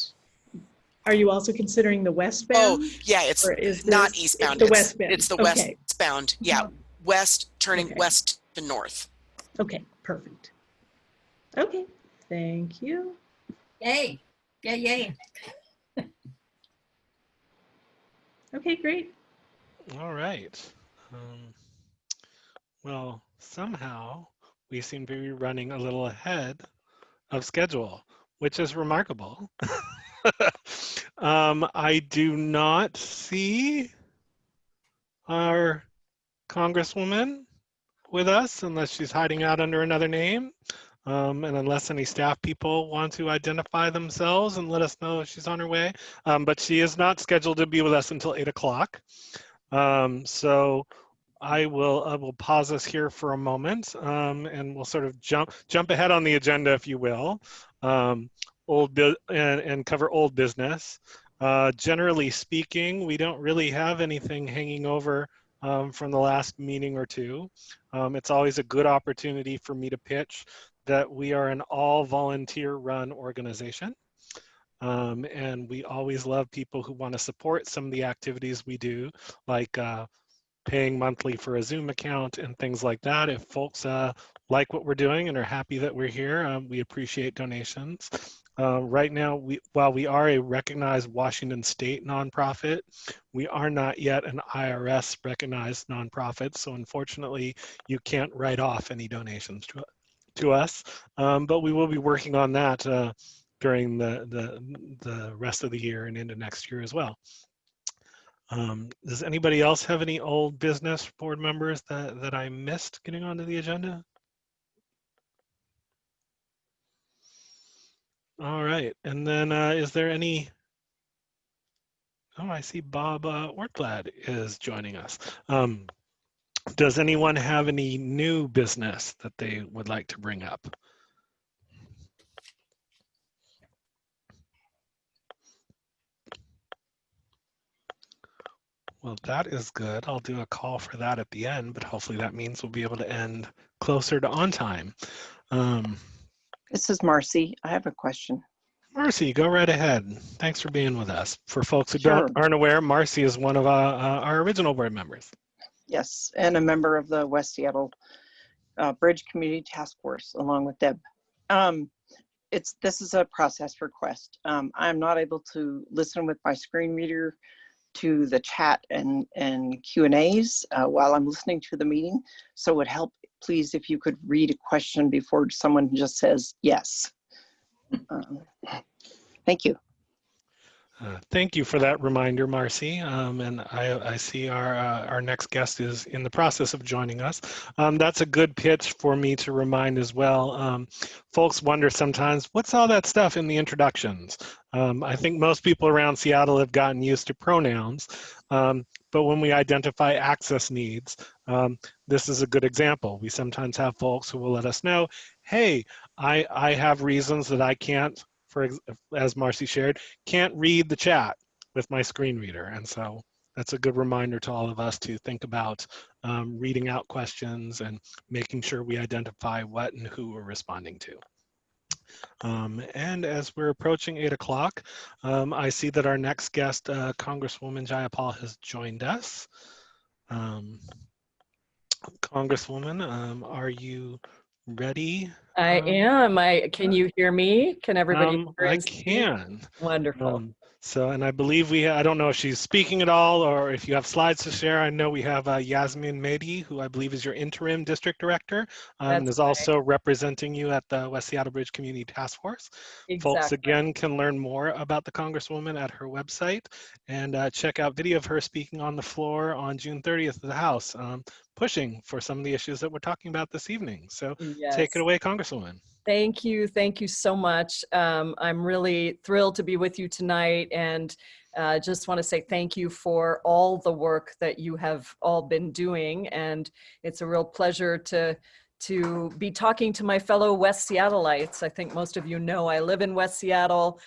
are you also considering the westbound? Oh, yeah, it's not eastbound. It's the westbound. It's the westbound. Yeah, west, turning west to north. Okay, perfect. Okay, thank you. Yay. Yeah, yay. Okay, great. All right. Well, somehow we seem to be running a little ahead of schedule, which is remarkable. I do not see our Congresswoman with us unless she's hiding out under another name. And unless any staff people want to identify themselves and let us know if she's on her way. But she is not scheduled to be with us until 8 o'clock. So I will pause us here for a moment, and we'll sort of jump ahead on the agenda, if you will, and cover old business. Generally speaking, we don't really have anything hanging over from the last meeting or two. It's always a good opportunity for me to pitch that we are an all volunteer run organization. And we always love people who want to support some of the activities we do, like paying monthly for a Zoom account and things like that. If folks like what we're doing and are happy that we're here, we appreciate donations. Right now, while we are a recognized Washington State nonprofit, we are not yet an IRS recognized nonprofit. So unfortunately, you can't write off any donations to us, but we will be working on that during the rest of the year and into next year as well. Does anybody else have any old business, board members, that I missed getting onto the agenda? All right, and then is there any, oh, I see Bob Ortblad is joining us. Does anyone have any new business that they would like to bring up? Well, that is good. I'll do a call for that at the end, but hopefully that means we'll be able to end closer to on time. This is Marcy. I have a question. Marcy, go right ahead. Thanks for being with us. For folks who Sure. aren't aware, Marcy is one of our original board members. Yes, and a member of the West Seattle Bridge Community Task Force, along with Deb. This is a process request. I'm not able to listen with my screen reader to the chat and Q&As while I'm listening to the meeting. So it would help, please, if you could read a question before someone just says yes. Thank you. Thank you for that reminder, Marcy. And I see our next guest is in the process of joining us. That's a good pitch for me to remind as well. Folks wonder sometimes, what's all that stuff in the introductions? I think most people around Seattle have gotten used to pronouns, but when we identify access needs, this is a good example. We sometimes have folks who will let us know, hey, I have reasons that I can't, as Marcy shared, can't read the chat with my screen reader. And so that's a good reminder to all of us to think about reading out questions and making sure we identify what and who we're responding to. And as we're approaching 8 o'clock, I see that our next guest, Congresswoman Jayapal, has joined us. Congresswoman, are you ready? I am. Can you hear me? Can everybody hear I and see? can. Wonderful. And I believe I don't know if she's speaking at all or if you have slides to share. I know we have Yasmin Mehdi, who I believe is your interim district director, and is also representing you at the West Seattle Bridge Community Task Force. Exactly. Folks, again, can learn more about the Congresswoman at her website and check out video of her speaking on the floor on June 30th of the House, pushing for some of the issues that we're talking about this evening. So take it away, Congresswoman. Thank you. Thank you so much. I'm really thrilled to be with you tonight, and just want to say thank you for all the work that you have all been doing. And it's a real pleasure to be talking to my fellow West Seattleites. I think most of you know I live in West Seattle.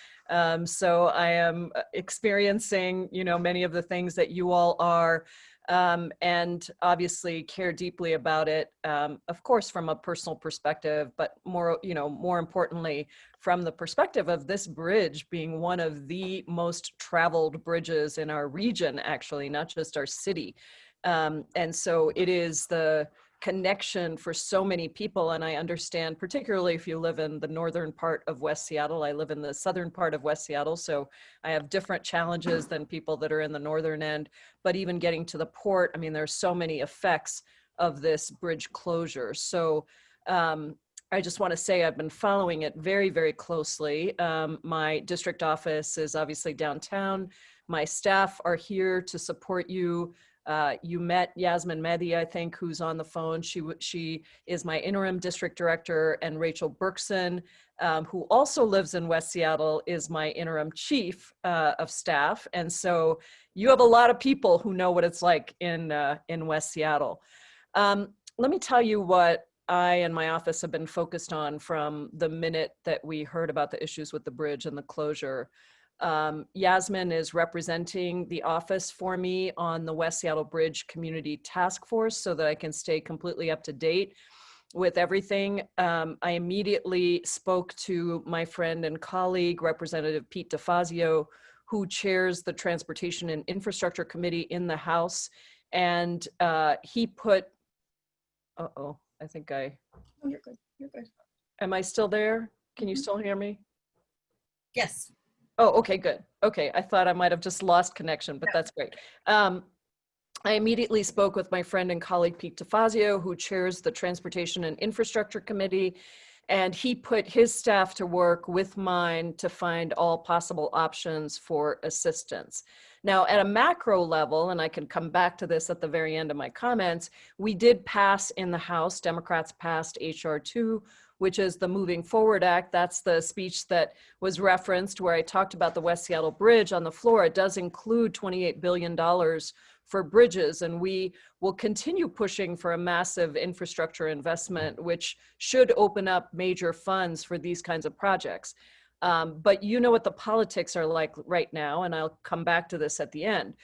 So I am experiencing, many of the things that you all are. And obviously care deeply about it, of course, from a personal perspective, but more importantly, from the perspective of this bridge being one of the most traveled bridges in our region, actually, not just our city. And so it is the connection for so many people. And I understand, particularly if you live in the northern part of West Seattle, I live in the southern part of West Seattle, so I have different challenges than people that are in the northern end. But even getting to the port, I mean, there's so many effects of this bridge closure. So I just want to say I've been following it very, very closely. My district office is obviously downtown. My staff are here to support you You met Yasmin Mehdi, I think, who's on the phone. She is my interim district director, and Rachel Berkson, who also lives in West Seattle, is my interim chief of staff. And so you have a lot of people who know what it's like in West Seattle. Let me tell you what I and my office have been focused on from the minute that we heard about the issues with the bridge and the closure. Yasmin is representing the office for me on the West Seattle Bridge Community Task Force so that I can stay completely up to date with everything. I immediately spoke to my friend and colleague, Representative Pete DeFazio, who chairs the Transportation and Infrastructure Committee in the House. And he put, I think Oh, you're good. You're good. am I still there? Can you still hear me? Yes. Oh, okay, good. Okay, I thought I might have just lost connection, but that's great. I immediately spoke with my friend and colleague Pete DeFazio, who chairs the Transportation and Infrastructure Committee, and he put his staff to work with mine to find all possible options for assistance. Now, at a macro level, and I can come back to this at the very end of my comments, we did pass in the House, Democrats passed H.R. 2, which is the Moving Forward Act. That's the speech that was referenced where I talked about the West Seattle Bridge on the floor. It does include $28 billion for bridges, and we will continue pushing for a massive infrastructure investment, which should open up major funds for these kinds of projects. But you know what the politics are like right now, and I'll come back to this at the end.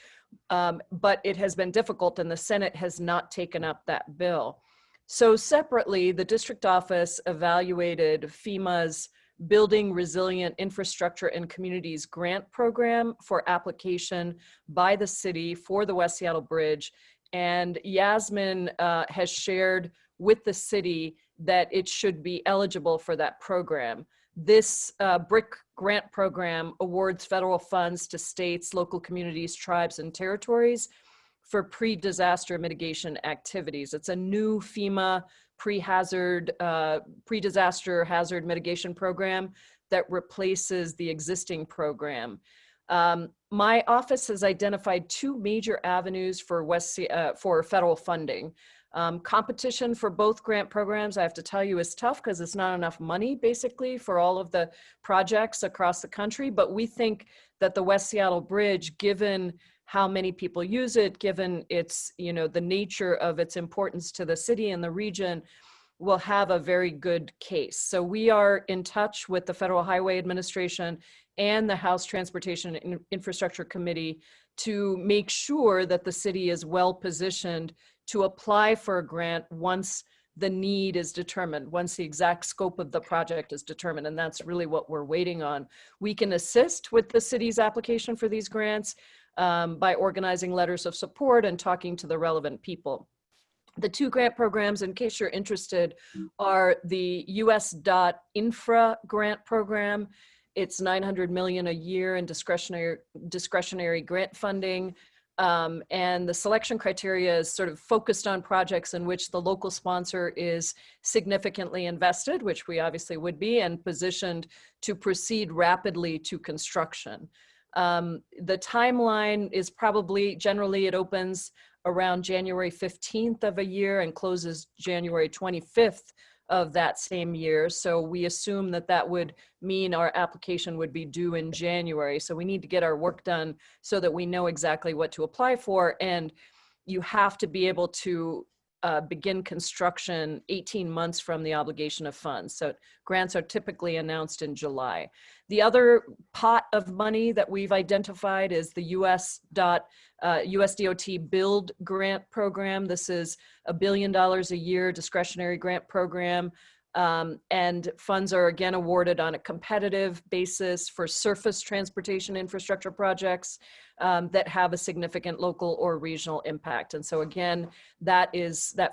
But it has been difficult, and the Senate has not taken up that bill. So separately, the district office evaluated FEMA's Building Resilient Infrastructure and Communities grant program for application by the city for the West Seattle Bridge. And Yasmin has shared with the city that it should be eligible for that program. This BRIC grant program awards federal funds to states, local communities, tribes, and territories for pre-disaster mitigation activities. It's a new FEMA pre-disaster hazard mitigation program that replaces the existing program. My office has identified two major avenues for federal funding. Competition for both grant programs, I have to tell you, is tough because it's not enough money basically for all of the projects across the country. But we think that the West Seattle Bridge, given how many people use it, given its, the nature of its importance to the city and the region, will have a very good case. So we are in touch with the Federal Highway Administration and the House Transportation and Infrastructure Committee to make sure that the city is well positioned to apply for a grant once the need is determined, once the exact scope of the project is determined. And that's really what we're waiting on. We can assist with the city's application for these grants by organizing letters of support and talking to the relevant people. The two grant programs, in case you're interested, are the US.infra grant program. It's $900 million a year in discretionary grant funding. And the selection criteria is sort of focused on projects in which the local sponsor is significantly invested, which we obviously would be, and positioned to proceed rapidly to construction. The timeline is probably, generally it opens around January 15th of a year and closes January 25th of that same year. So we assume that that would mean our application would be due in January. So we need to get our work done so that we know exactly what to apply for. And you have to be able to begin construction 18 months from the obligation of funds. So grants are typically announced in July. The other pot of money that we've identified is the USDOT Build Grant Program. This is $1 billion a year discretionary grant program. And funds are again awarded on a competitive basis for surface transportation infrastructure projects that have a significant local or regional impact. And so again, that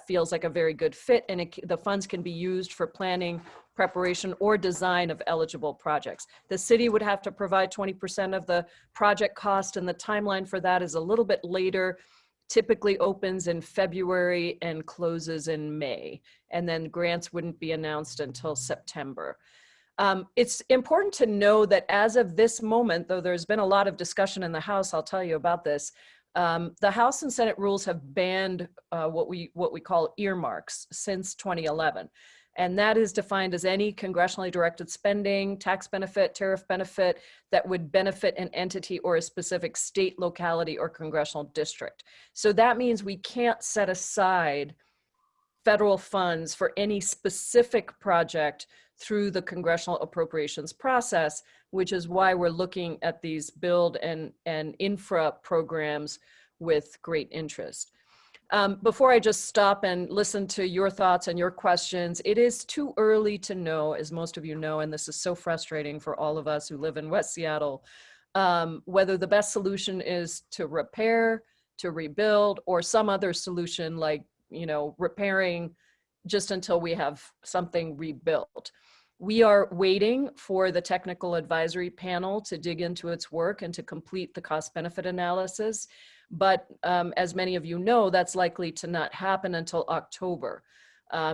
feels like a very good fit, and the funds can be used for planning, preparation, or design of eligible projects. The city would have to provide 20% of the project cost, and the timeline for that is a little bit later. Typically opens in February and closes in May, and then grants wouldn't be announced until September. It's important to know that as of this moment, though there's been a lot of discussion in the House, I'll tell you about this, The House and Senate rules have banned what we call earmarks since 2011. And that is defined as any congressionally directed spending, tax benefit, tariff benefit that would benefit an entity or a specific state, locality, or congressional district. So that means we can't set aside federal funds for any specific project through the congressional appropriations process, which is why we're looking at these build and infra programs with great interest. Before I just stop and listen to your thoughts and your questions, it is too early to know, as most of you know, and this is so frustrating for all of us who live in West Seattle, whether the best solution is to repair, to rebuild, or some other solution like, you know, repairing just until we have something rebuilt. We are waiting for the technical advisory panel to dig into its work and to complete the cost benefit analysis. But as many of you know, that's likely to not happen until October.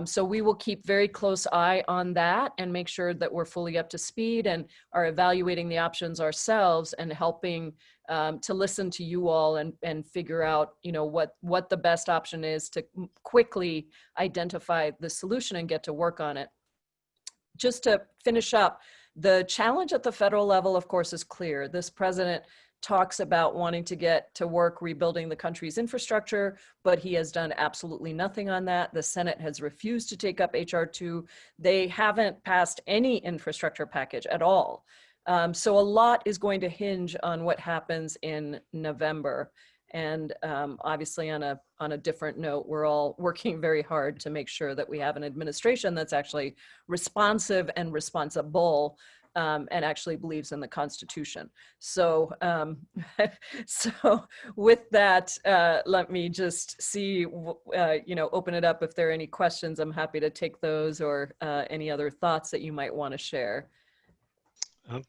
So we will keep very close eye on that and make sure that we're fully up to speed and are evaluating the options ourselves and helping to listen to you all and figure out, you know, what the best option is to quickly identify the solution and get to work on it. Just to finish up, the challenge at the federal level, of course, is clear. This president talks about wanting to get to work rebuilding the country's infrastructure, but he has done absolutely nothing on that. The Senate has refused to take up H.R. 2. They haven't passed any infrastructure package at all. So a lot is going to hinge on what happens in November. And obviously on a different note, we're all working very hard to make sure that we have an administration that's actually responsive and responsible and actually believes in the Constitution. So, so with that, let me just see, you know, open it up if there are any questions. I'm happy to take those or any other thoughts that you might want to share.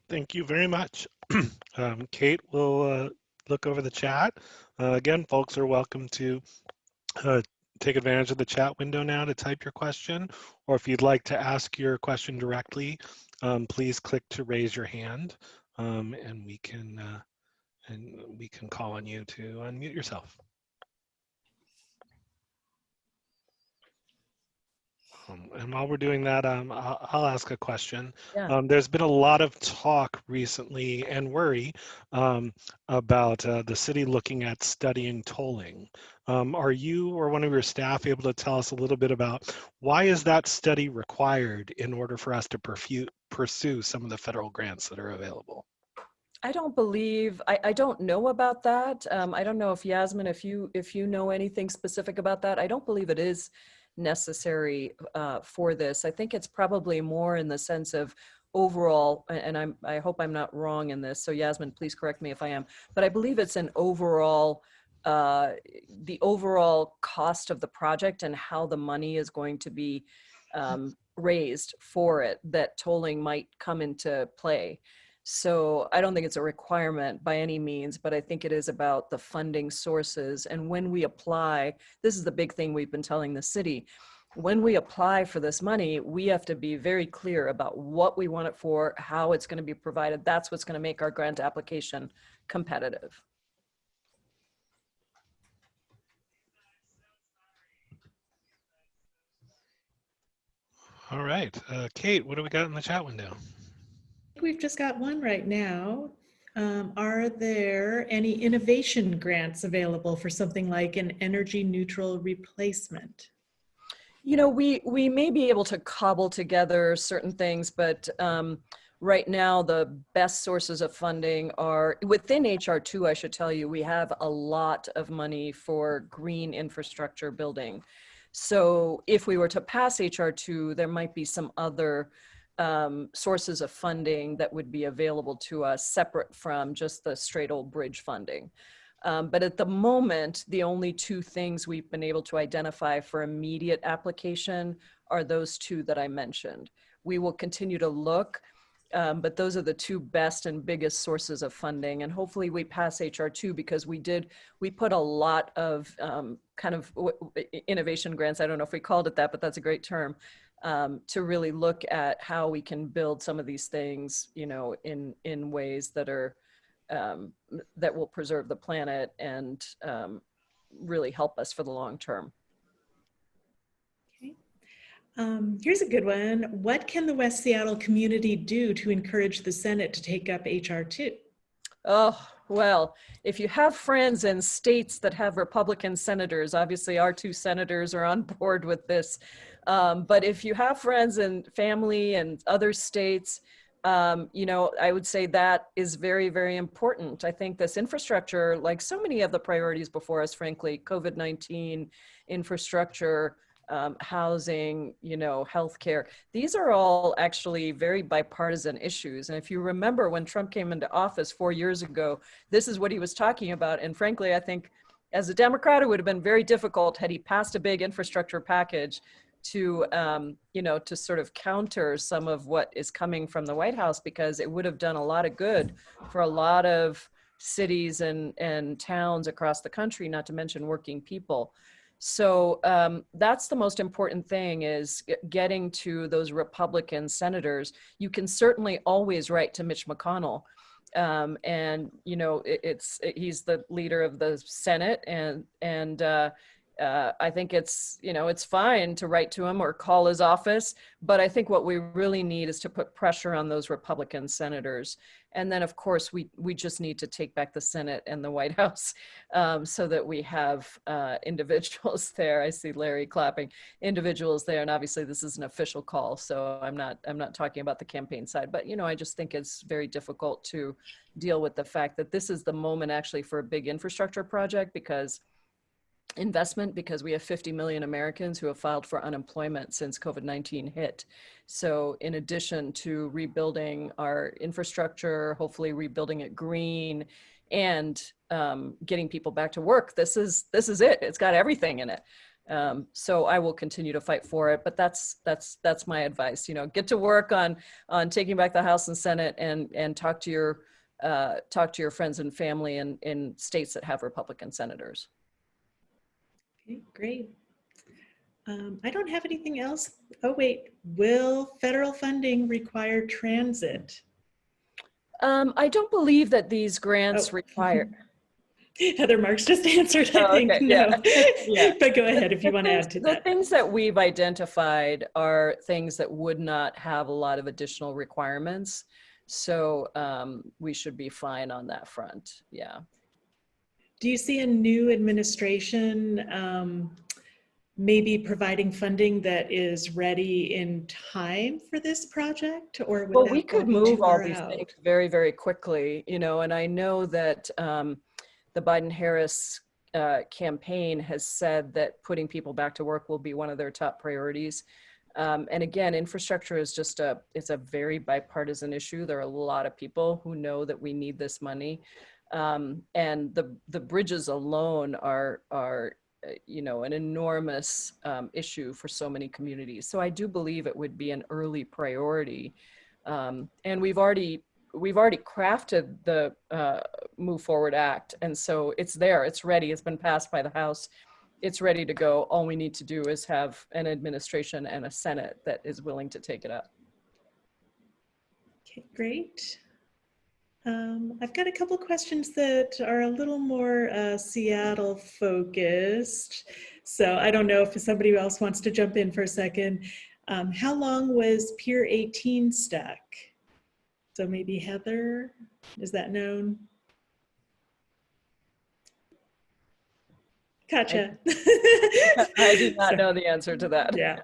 Thank you very much. Kate will look over the chat. Again, folks are welcome to take advantage of the chat window now to type your question, or if you'd like to ask your question directly, please click to raise your hand, and we can call on you to unmute yourself. And while we're doing that, I'll ask a question. Yeah. There's been a lot of talk recently and worry about the city looking at studying tolling. Are you or one of your staff able to tell us a little bit about why is that study required in order for us to pursue some of the federal grants that are available? I don't believe, I don't know about that. I don't know if Yasmin, if you know anything specific about that. I don't believe it is necessary for this. I think it's probably more in the sense of overall, and I hope I'm not wrong in this, so Yasmin, please correct me if I am, but I believe it's an overall, the overall cost of the project and how the money is going to be raised for it that tolling might come into play. So I don't think it's a requirement by any means, but I think it is about the funding sources. And when we apply, this is the big thing we've been telling the city, when we apply for this money, we have to be very clear about what we want it for, how it's going to be provided. That's what's going to make our grant application competitive. All right, Kate, what do we got in the chat window? We've just got one right now. Are there any innovation grants available for something like an energy neutral replacement? You know, we may be able to cobble together certain things, but right now the best sources of funding are within H.R. 2. I should tell you, we have a lot of money for green infrastructure building. So if we were to pass H.R. 2, there might be some other sources of funding that would be available to us separate from just the straight old bridge funding. But at the moment, the only two things we've been able to identify for immediate application are those two that I mentioned. We will continue to look, but those are the two best and biggest sources of funding. And hopefully we pass H.R. 2 because we put a lot of kind of innovation grants. I don't know if we called it that, but that's a great term. To really look at how we can build some of these things, you know, in ways that are that will preserve the planet and really help us for the long term. Okay. Here's a good one. What can the West Seattle community do to encourage the Senate to take up HR 2? Oh, well, if you have friends in states that have Republican senators, obviously our 2 senators are on board with this. But if you have friends and family and other states, you know, I would say that is very, very important. I think this infrastructure, like so many of the priorities before us, frankly, COVID-19, infrastructure, housing, you know, healthcare. These are all actually very bipartisan issues. And if you remember when Trump came into office 4 years ago, this is what he was talking about. And frankly, I think as a Democrat, it would have been very difficult had he passed a big infrastructure package to, you know, to sort of counter some of what is coming from the White House, because it would have done a lot of good for a lot of cities and towns across the country, not to mention working people. So that's the most important thing, is getting to those Republican senators. You can certainly always write to Mitch McConnell. And, you know, he's the leader of the Senate, and I think it's, you know, it's fine to write to him or call his office, but I think what we really need is to put pressure on those Republican senators. And then of course we just need to take back the Senate and the White House, so that we have individuals there. I see Larry clapping, individuals there. And obviously this is an official call, so I'm not talking about the campaign side, but you know, I just think it's very difficult to deal with the fact that this is the moment actually for a big infrastructure project, because we have 50 million Americans who have filed for unemployment since COVID-19 hit. So in addition to rebuilding our infrastructure, hopefully rebuilding it green, and getting people back to work, this is it. It's got everything in it. So I will continue to fight for it, but that's my advice. You know, get to work on taking back the House and Senate, and talk to your friends and family in states that have Republican senators. Okay, great. I don't have anything else. Oh, wait. Will federal funding require transit? I don't believe that these grants require. Heather Marks just answered, I think, okay, no. Yeah. But go ahead if you want to add to that. The things that we've identified are things that would not have a lot of additional requirements. So we should be fine on that front. Yeah. Do you see a new administration maybe providing funding that is ready in time for this project, or would well, that we could be move too all far these out? things very, very quickly, you know, and I know that the Biden-Harris campaign has said that putting people back to work will be one of their top priorities. And again, infrastructure is just it's a very bipartisan issue. There are a lot of people who know that we need this money. And the bridges alone are you know, an enormous issue for so many communities. So I do believe it would be an early priority. And we've already crafted the Move Forward Act. And so it's there, it's ready, it's been passed by the House. It's ready to go. All we need to do is have an administration and a Senate that is willing to take it up. Okay, great. I've got a couple questions that are a little more Seattle focused. So I don't know if somebody else wants to jump in for a second. How long was Pier 18 stuck? So maybe Heather, is that known? Gotcha. I do not know the answer to that. Yeah.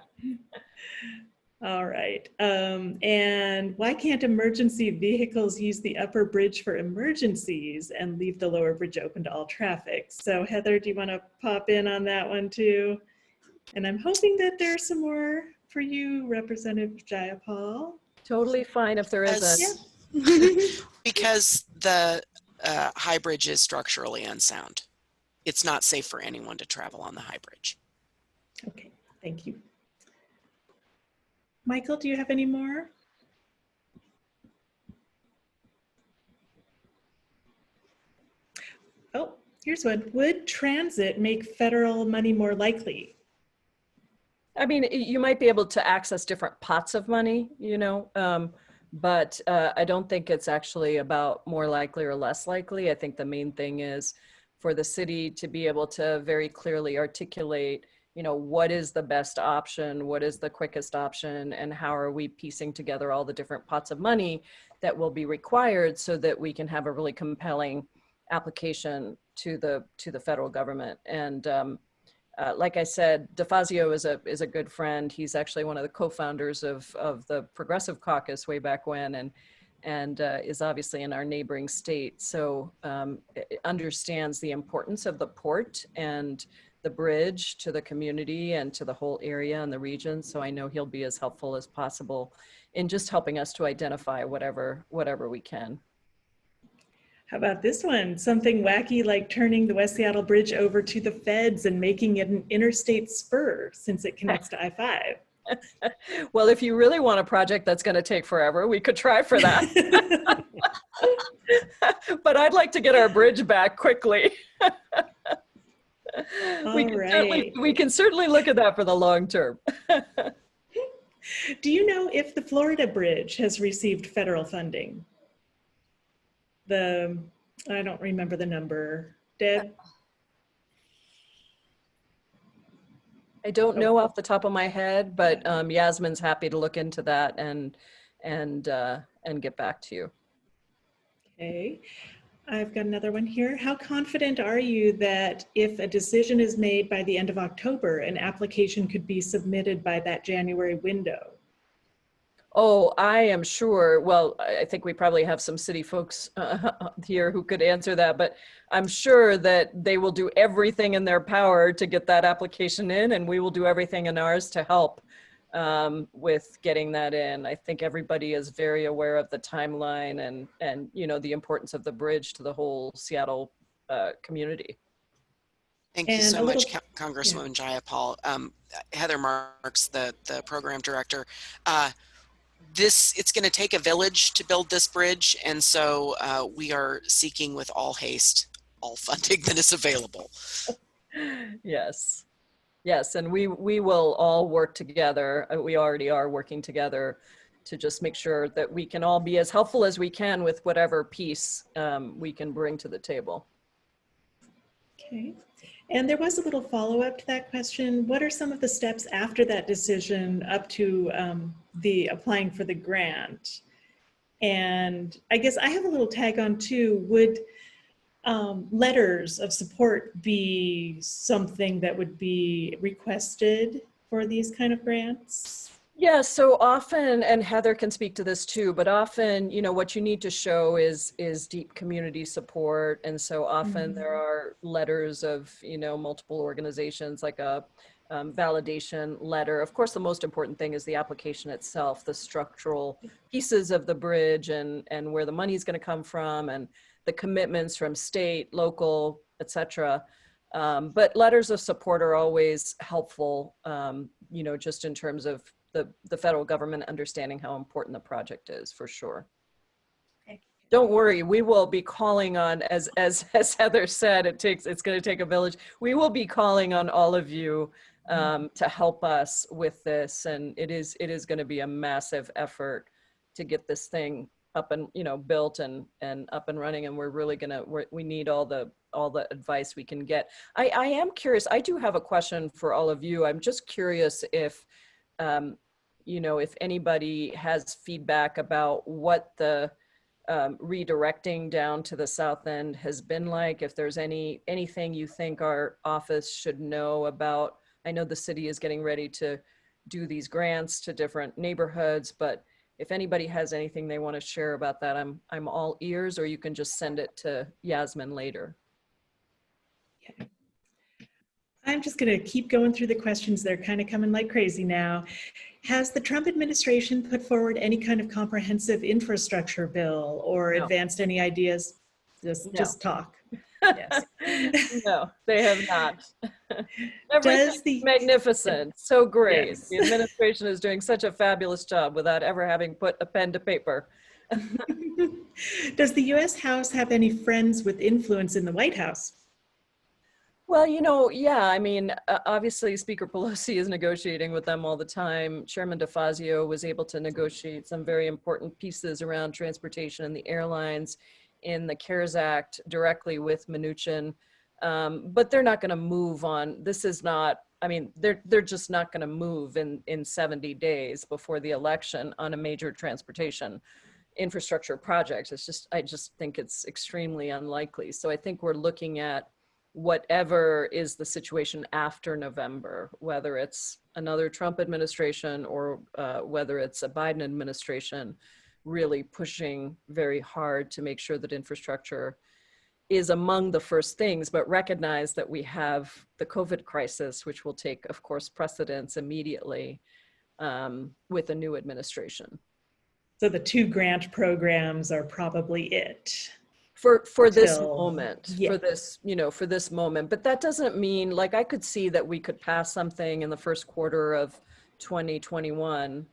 All right. And why can't emergency vehicles use the upper bridge for emergencies and leave the lower bridge open to all traffic? So Heather, do you want to pop in on that one too? And I'm hoping that there's some more for you, Representative Jayapal. Totally fine if there is because the high bridge is structurally unsound. It's not safe for anyone to travel on the high bridge. Okay, thank you. Michael, do you have any more? Oh, here's one. Would transit make federal money more likely? I mean, you might be able to access different pots of money, you know, But I don't think it's actually about more likely or less likely. I think the main thing is for the city to be able to very clearly articulate, you know, what is the best option, what is the quickest option, and how are we piecing together all the different pots of money that will be required so that we can have a really compelling application to the federal government. And like I said, DeFazio is a good friend. He's actually one of the co-founders of the Progressive Caucus way back when, and is obviously in our neighboring state. So it understands the importance of the port and the bridge to the community and to the whole area and the region. So I know he'll be as helpful as possible in just helping us to identify whatever we can. How about this one? Something wacky like turning the West Seattle Bridge over to the feds and making it an interstate spur since it connects to I-5. Well, if you really want a project that's going to take forever, we could try for that. But I'd like to get our bridge back quickly. We can certainly look at that for the long term. Do you know if the Florida Bridge has received federal funding? I don't remember the number. Deb? I don't know off the top of my head, but Yasmin's happy to look into that and get back to you. Okay, I've got another one here. How confident are you that if a decision is made by the end of October, an application could be submitted by that January window? Oh, I am sure. Well, I think we probably have some city folks here who could answer that, but I'm sure that they will do everything in their power to get that application in, and we will do everything in ours to help with getting that in. I think everybody is very aware of the timeline and you know, the importance of the bridge to the whole Seattle community. Thank you so much, Congresswoman Jayapal. Heather Marks, the program director. It's going to take a village to build this bridge, and so we are seeking with all haste all funding that is available. Yes, yes, and we will all work together. We already are working together to just make sure that we can all be as helpful as we can with whatever piece we can bring to the table. Okay. And there was a little follow-up to that question. What are some of the steps after that decision up to the applying for the grant? And I guess I have a little tag on too. Would letters of support be something that would be requested for these kind of grants? Yeah, so often, and Heather can speak to this too, but often, you know, what you need to show is deep community support. And so often there are letters of, you know, multiple organizations, like a validation letter. Of course, the most important thing is the application itself, the structural pieces of the bridge and where the money is going to come from and the commitments from state, local, etc. But letters of support are always helpful, you know, just in terms of the federal government understanding how important the project is, for sure. Okay. Don't worry, we will be calling on, as Heather said, it's going to take a village. We will be calling on all of you to help us with this, and it is going to be a massive effort to get this thing up and, you know, built and up and running, and we're really we need all the advice we can get. I am curious. I do have a question for all of you. I'm just curious if you know, if anybody has feedback about what the redirecting down to the south end has been like, if there's anything you think our office should know about. I know the city is getting ready to do these grants to different neighborhoods, but if anybody has anything they want to share about that, I'm all ears, or you can just send it to Yasmin later. Okay. I'm just going to keep going through the questions. They're kind of coming like crazy now. Has the Trump administration put forward any kind of comprehensive infrastructure bill or advanced any ideas? Just talk. Yes. No, they have not. Everything's magnificent, so great. Yes. The administration is doing such a fabulous job without ever having put a pen to paper. Does the U.S. House have any friends with influence in the White House? Well, yeah, I mean, obviously Speaker Pelosi is negotiating with them all the time. Chairman DeFazio was able to negotiate some very important pieces around transportation and the airlines in the CARES Act directly with Mnuchin. But they're not going to move on. This is not, I mean, they're just not going to move in 70 days before the election on a major transportation infrastructure project. I just think it's extremely unlikely. So I think we're looking at whatever is the situation after November, whether it's another Trump administration or whether it's a Biden administration, really pushing very hard to make sure that infrastructure is among the first things, but recognize that we have the COVID crisis, which will take, of course, precedence immediately with a new administration. So the 2 grant programs are probably it. For this moment, yeah. for this moment. But that doesn't mean, like, I could see that we could pass something in the first quarter of 2021,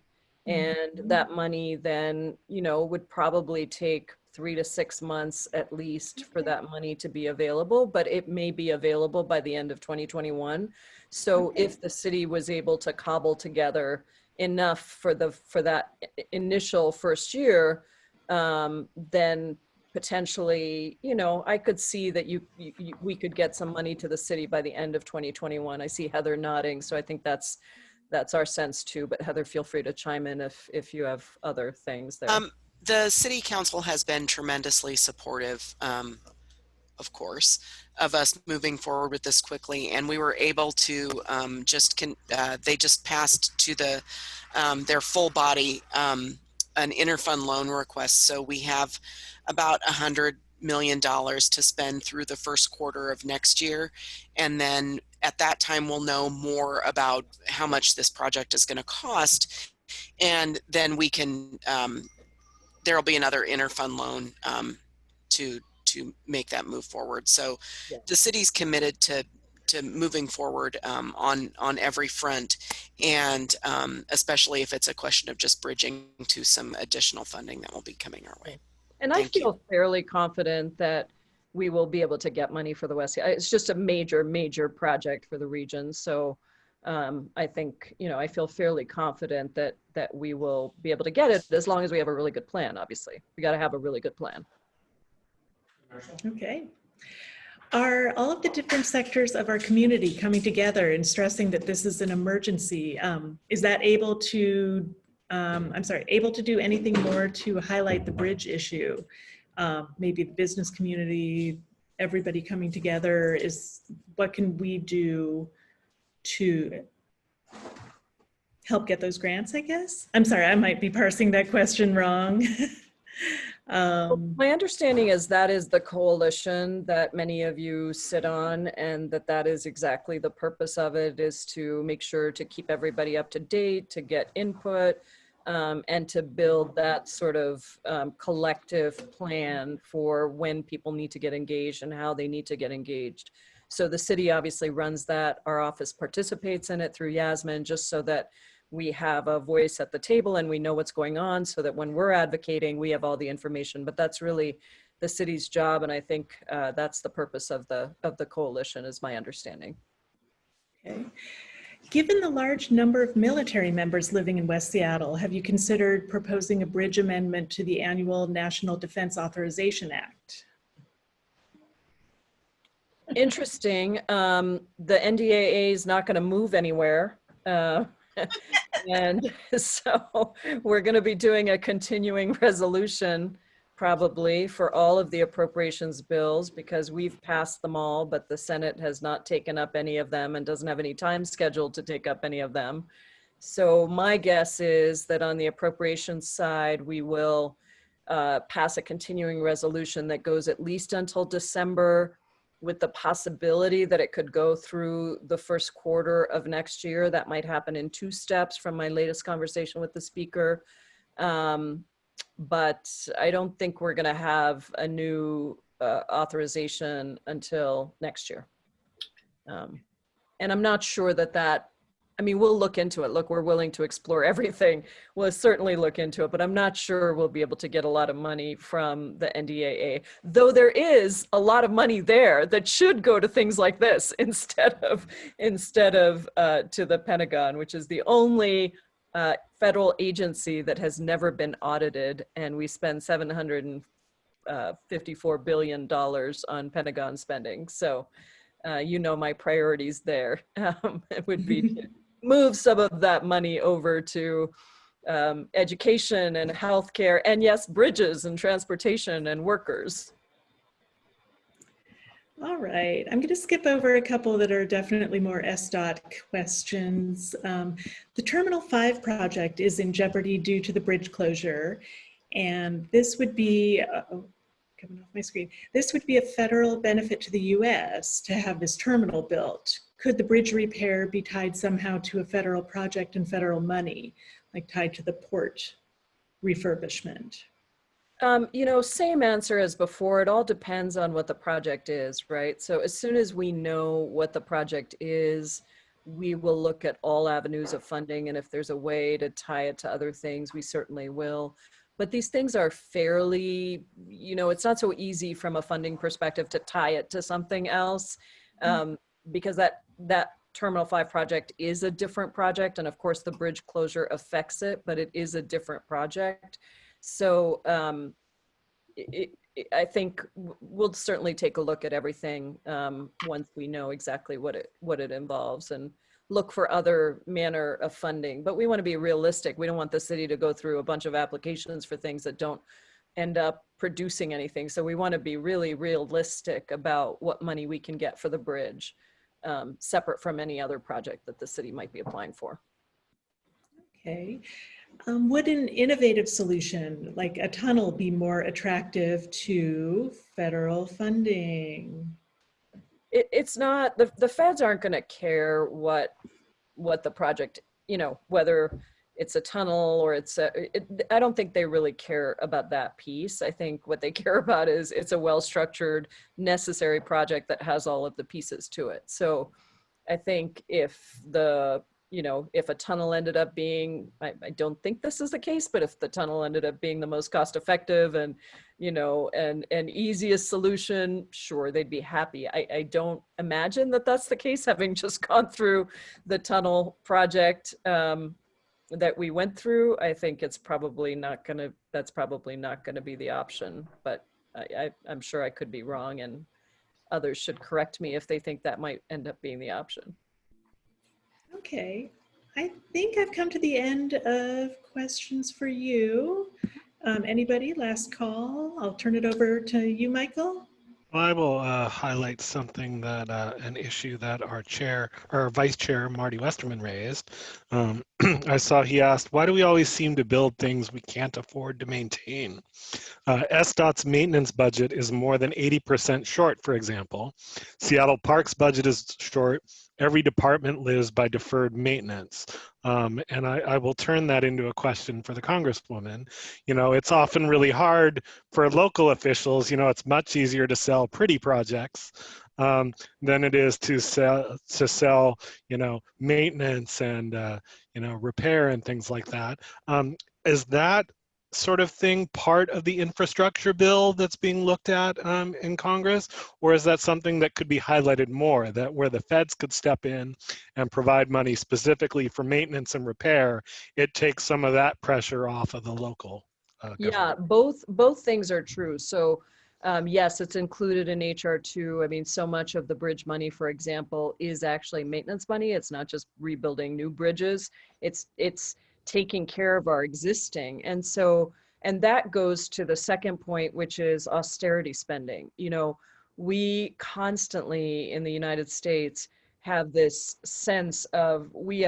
and that money then, would probably take 3 to 6 months at least for that money to be available, but it may be available by the end of 2021. So if the city was able to cobble together enough for that initial first year, then potentially, I could see that we could get some money to the city by the end of 2021. I see Heather nodding, so I think that's our sense too. But Heather, feel free to chime in if you have other things there. The city council has been tremendously supportive, of course, of us moving forward with this quickly, and we were able to they just passed to their full body an interfund loan request. So we have about $100 million to spend through the first quarter of next year. And then at that time, we'll know more about how much this project is going to cost. And then we can, there'll be another interfund loan to make that move forward. So the city's committed to moving forward on every front, and especially if it's a question of just bridging to some additional funding that will be coming our way. And I feel fairly confident that we will be able to get money for the West. It's just a major, major project for the region. So I think, I feel fairly confident that we will be able to get it as long as we have a really good plan, obviously. We got to have a really good plan. Okay. Are all of the different sectors of our community coming together and stressing that this is an emergency? Is that able to do anything more to highlight the bridge issue? Maybe the business community, everybody coming together, what can we do to help get those grants, I guess? I'm sorry, I might be parsing that question wrong. My understanding is that is the coalition that many of you sit on, and that is exactly the purpose of it, is to make sure to keep everybody up to date, to get input, and to build that sort of collective plan for when people need to get engaged and how they need to get engaged. So the city obviously runs that. Our office participates in it through Yasmin, just so that we have a voice at the table and we know what's going on, so that when we're advocating, we have all the information. But that's really the city's job, and I think that's the purpose of the coalition, is my understanding. Okay. Given the large number of military members living in West Seattle, have you considered proposing a bridge amendment to the annual National Defense Authorization Act? Interesting. The NDAA is not going to move anywhere. And so we're going to be doing a continuing resolution probably for all of the appropriations bills, because we've passed them all, but the Senate has not taken up any of them and doesn't have any time scheduled to take up any of them. So my guess is that on the appropriations side, we will pass a continuing resolution that goes at least until December, with the possibility that it could go through the first quarter of next year. That might happen in 2 steps from my latest conversation with the speaker. But I don't think we're gonna have a new authorization until next year. And I'm not sure that I mean, we'll look into it. Look, we're willing to explore everything. We'll certainly look into it, but I'm not sure we'll be able to get a lot of money from the NDAA, though there is a lot of money there that should go to things like this instead of to the Pentagon, which is the only federal agency that has never been audited, and we spend $754 billion on Pentagon spending. So, you know, my priorities there it would be to move some of that money over to education and healthcare, and yes, bridges and transportation and workers. All right, I'm going to skip over a couple that are definitely more SDOT questions. The Terminal 5 project is in jeopardy due to the bridge closure, and this would be, coming off my screen, this would be a federal benefit to the US to have this terminal built. Could the bridge repair be tied somehow to a federal project and federal money, like tied to the port refurbishment? You know, same answer as before. It all depends on what the project is, right? So as soon as we know what the project is, we will look at all avenues of funding. And if there's a way to tie it to other things, we certainly will. But these things are fairly, you know, it's not so easy from a funding perspective to tie it to something else, because that Terminal 5 project is a different project. And of course, the bridge closure affects it, but it is a different project. So I think we'll certainly take a look at everything once we know exactly what it involves, and look for other manner of funding. But we want to be realistic. We don't want the city to go through a bunch of applications for things that don't end up producing anything. So we want to be really realistic about what money we can get for the bridge, separate from any other project that the city might be applying for. Okay. Would an innovative solution like a tunnel be more attractive to federal funding? It's not, the feds aren't going to care what the project, you know, whether it's a tunnel or it's I don't think they really care about that piece. I think what they care about is it's a well-structured, necessary project that has all of the pieces to it. So I think if if a tunnel ended up being, I don't think this is the case, but if the tunnel ended up being the most cost effective and, and easiest solution, sure, they'd be happy. I don't imagine that that's the case, having just gone through the tunnel project that we went through. I think it's probably not gonna, that's probably not gonna be the option, but I'm sure I could be wrong, and others should correct me if they think that might end up being the option. Okay, I think I've come to the end of questions for you. Anybody, last call? I'll turn it over to you, Michael. I will highlight something that an issue that our Vice Chair Marty Westerman raised. I saw he asked, why do we always seem to build things we can't afford to maintain? SDOT's maintenance budget is more than 80% short, for example. Seattle Park's budget is short. Every department lives by deferred maintenance. And I will turn that into a question for the Congresswoman. It's often really hard for local officials. It's much easier to sell pretty projects than it is to sell maintenance and, repair and things like that. Is that sort of thing part of the infrastructure bill that's being looked at in Congress, or is that something that could be highlighted more, that where the feds could step in and provide money specifically for maintenance and repair, it takes some of that pressure off of the local government? Yeah, both things are true. So yes, it's included in HR2. I mean, so much of the bridge money, for example, is actually maintenance money. It's not just rebuilding new bridges. It's taking care of our existing. And that goes to the second point, which is austerity spending. We constantly in the United States have this sense of we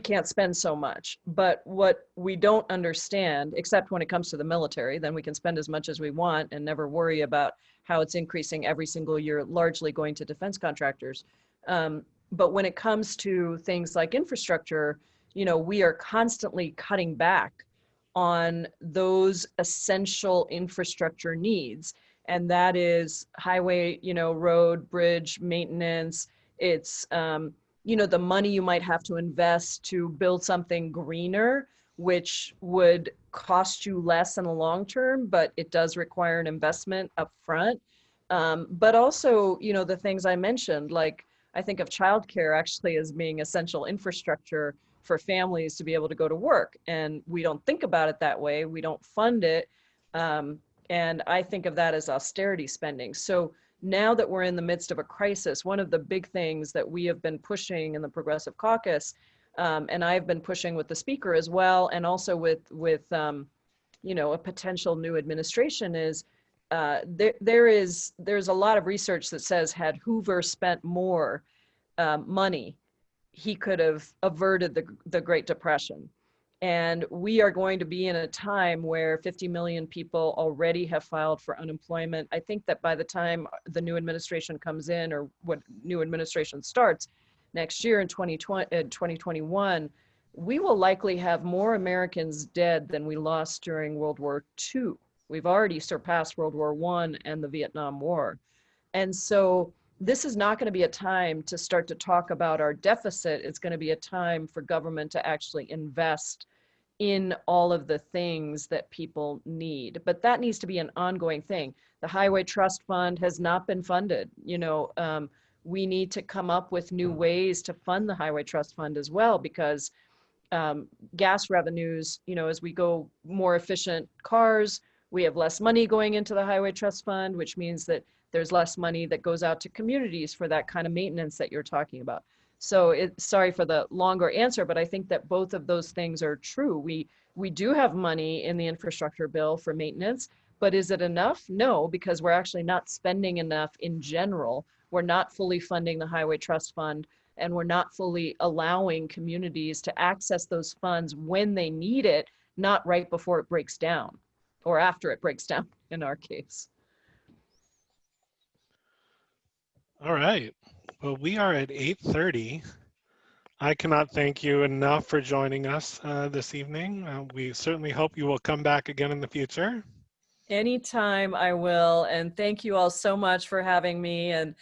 can't spend so much. But what we don't understand, except when it comes to the military, then we can spend as much as we want and never worry about how it's increasing every single year, largely going to defense contractors. But when it comes to things like infrastructure, we are constantly cutting back on those essential infrastructure needs. And that is highway, road, bridge maintenance. It's you know, the money you might have to invest to build something greener, which would cost you less in the long term, but it does require an investment up front. But also, you know, the things I mentioned, like I think of childcare actually as being essential infrastructure for families to be able to go to work. And we don't think about it that way. We don't fund it. And I think of that as austerity spending. So now that we're in the midst of a crisis, one of the big things that we have been pushing in the Progressive Caucus, and I've been pushing with the speaker as well, and also with you know, a potential new administration is there's a lot of research that says had Hoover spent more money, he could have averted the Great Depression. And we are going to be in a time where 50 million people already have filed for unemployment. I think that by the time the new administration comes in, or what new administration starts next year in 2021, we will likely have more Americans dead than we lost during World War II. We've already surpassed World War I and the Vietnam War. And so this is not going to be a time to start to talk about our deficit. It's going to be a time for government to actually invest in all of the things that people need. But that needs to be an ongoing thing. The Highway Trust Fund has not been funded. You know, we need to come up with new ways to fund the Highway Trust Fund as well, because gas revenues, you know, as we go more efficient cars, we have less money going into the Highway Trust Fund, which means that there's less money that goes out to communities for that kind of maintenance that you're talking about. So sorry for the longer answer, but I think that both of those things are true. We do have money in the infrastructure bill for maintenance, but is it enough? No, because we're actually not spending enough in general. We're not fully funding the Highway Trust Fund, and we're not fully allowing communities to access those funds when they need it, not right before it breaks down, or after it breaks down in our case. All right. Well, we are at 8:30. I cannot thank you enough for joining us this evening. We certainly hope you will come back again in the future. Anytime I will. And thank you all so much for having me. And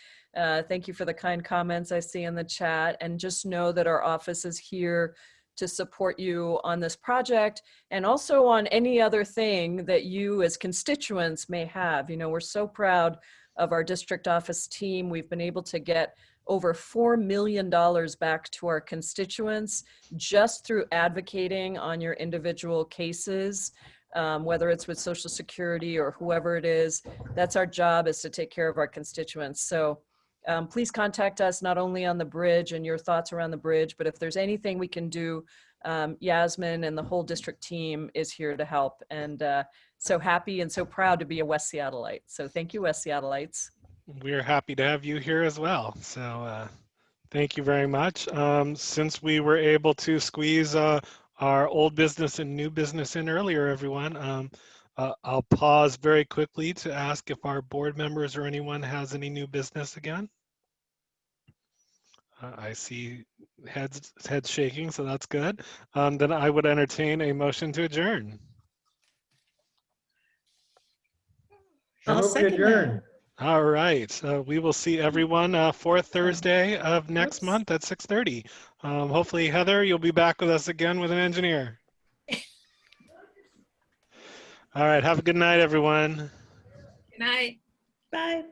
thank you for the kind comments I see in the chat. And just know that our office is here to support you on this project and also on any other thing that you as constituents may have. You know, we're so proud of our district office team. We've been able to get over $4 million back to our constituents just through advocating on your individual cases, whether it's with Social Security or whoever it is. That's our job, is to take care of our constituents. So please contact us not only on the bridge and your thoughts around the bridge, but if there's anything we can do, Yasmin and the whole district team is here to help. And so happy and so proud to be a West Seattleite. So thank you, West Seattleites. We're happy to have you here as well. So thank you very much. Since we were able to squeeze our old business and new business in earlier, everyone, I'll pause very quickly to ask if our board members or anyone has any new business again. I see heads shaking, so that's good. Then I would entertain a motion to adjourn. I'll second that. All right, we will see everyone for Thursday of next month at 6:30. Hopefully, Heather, you'll be back with us again with an engineer. All right, have a good night, everyone. Good night. Bye.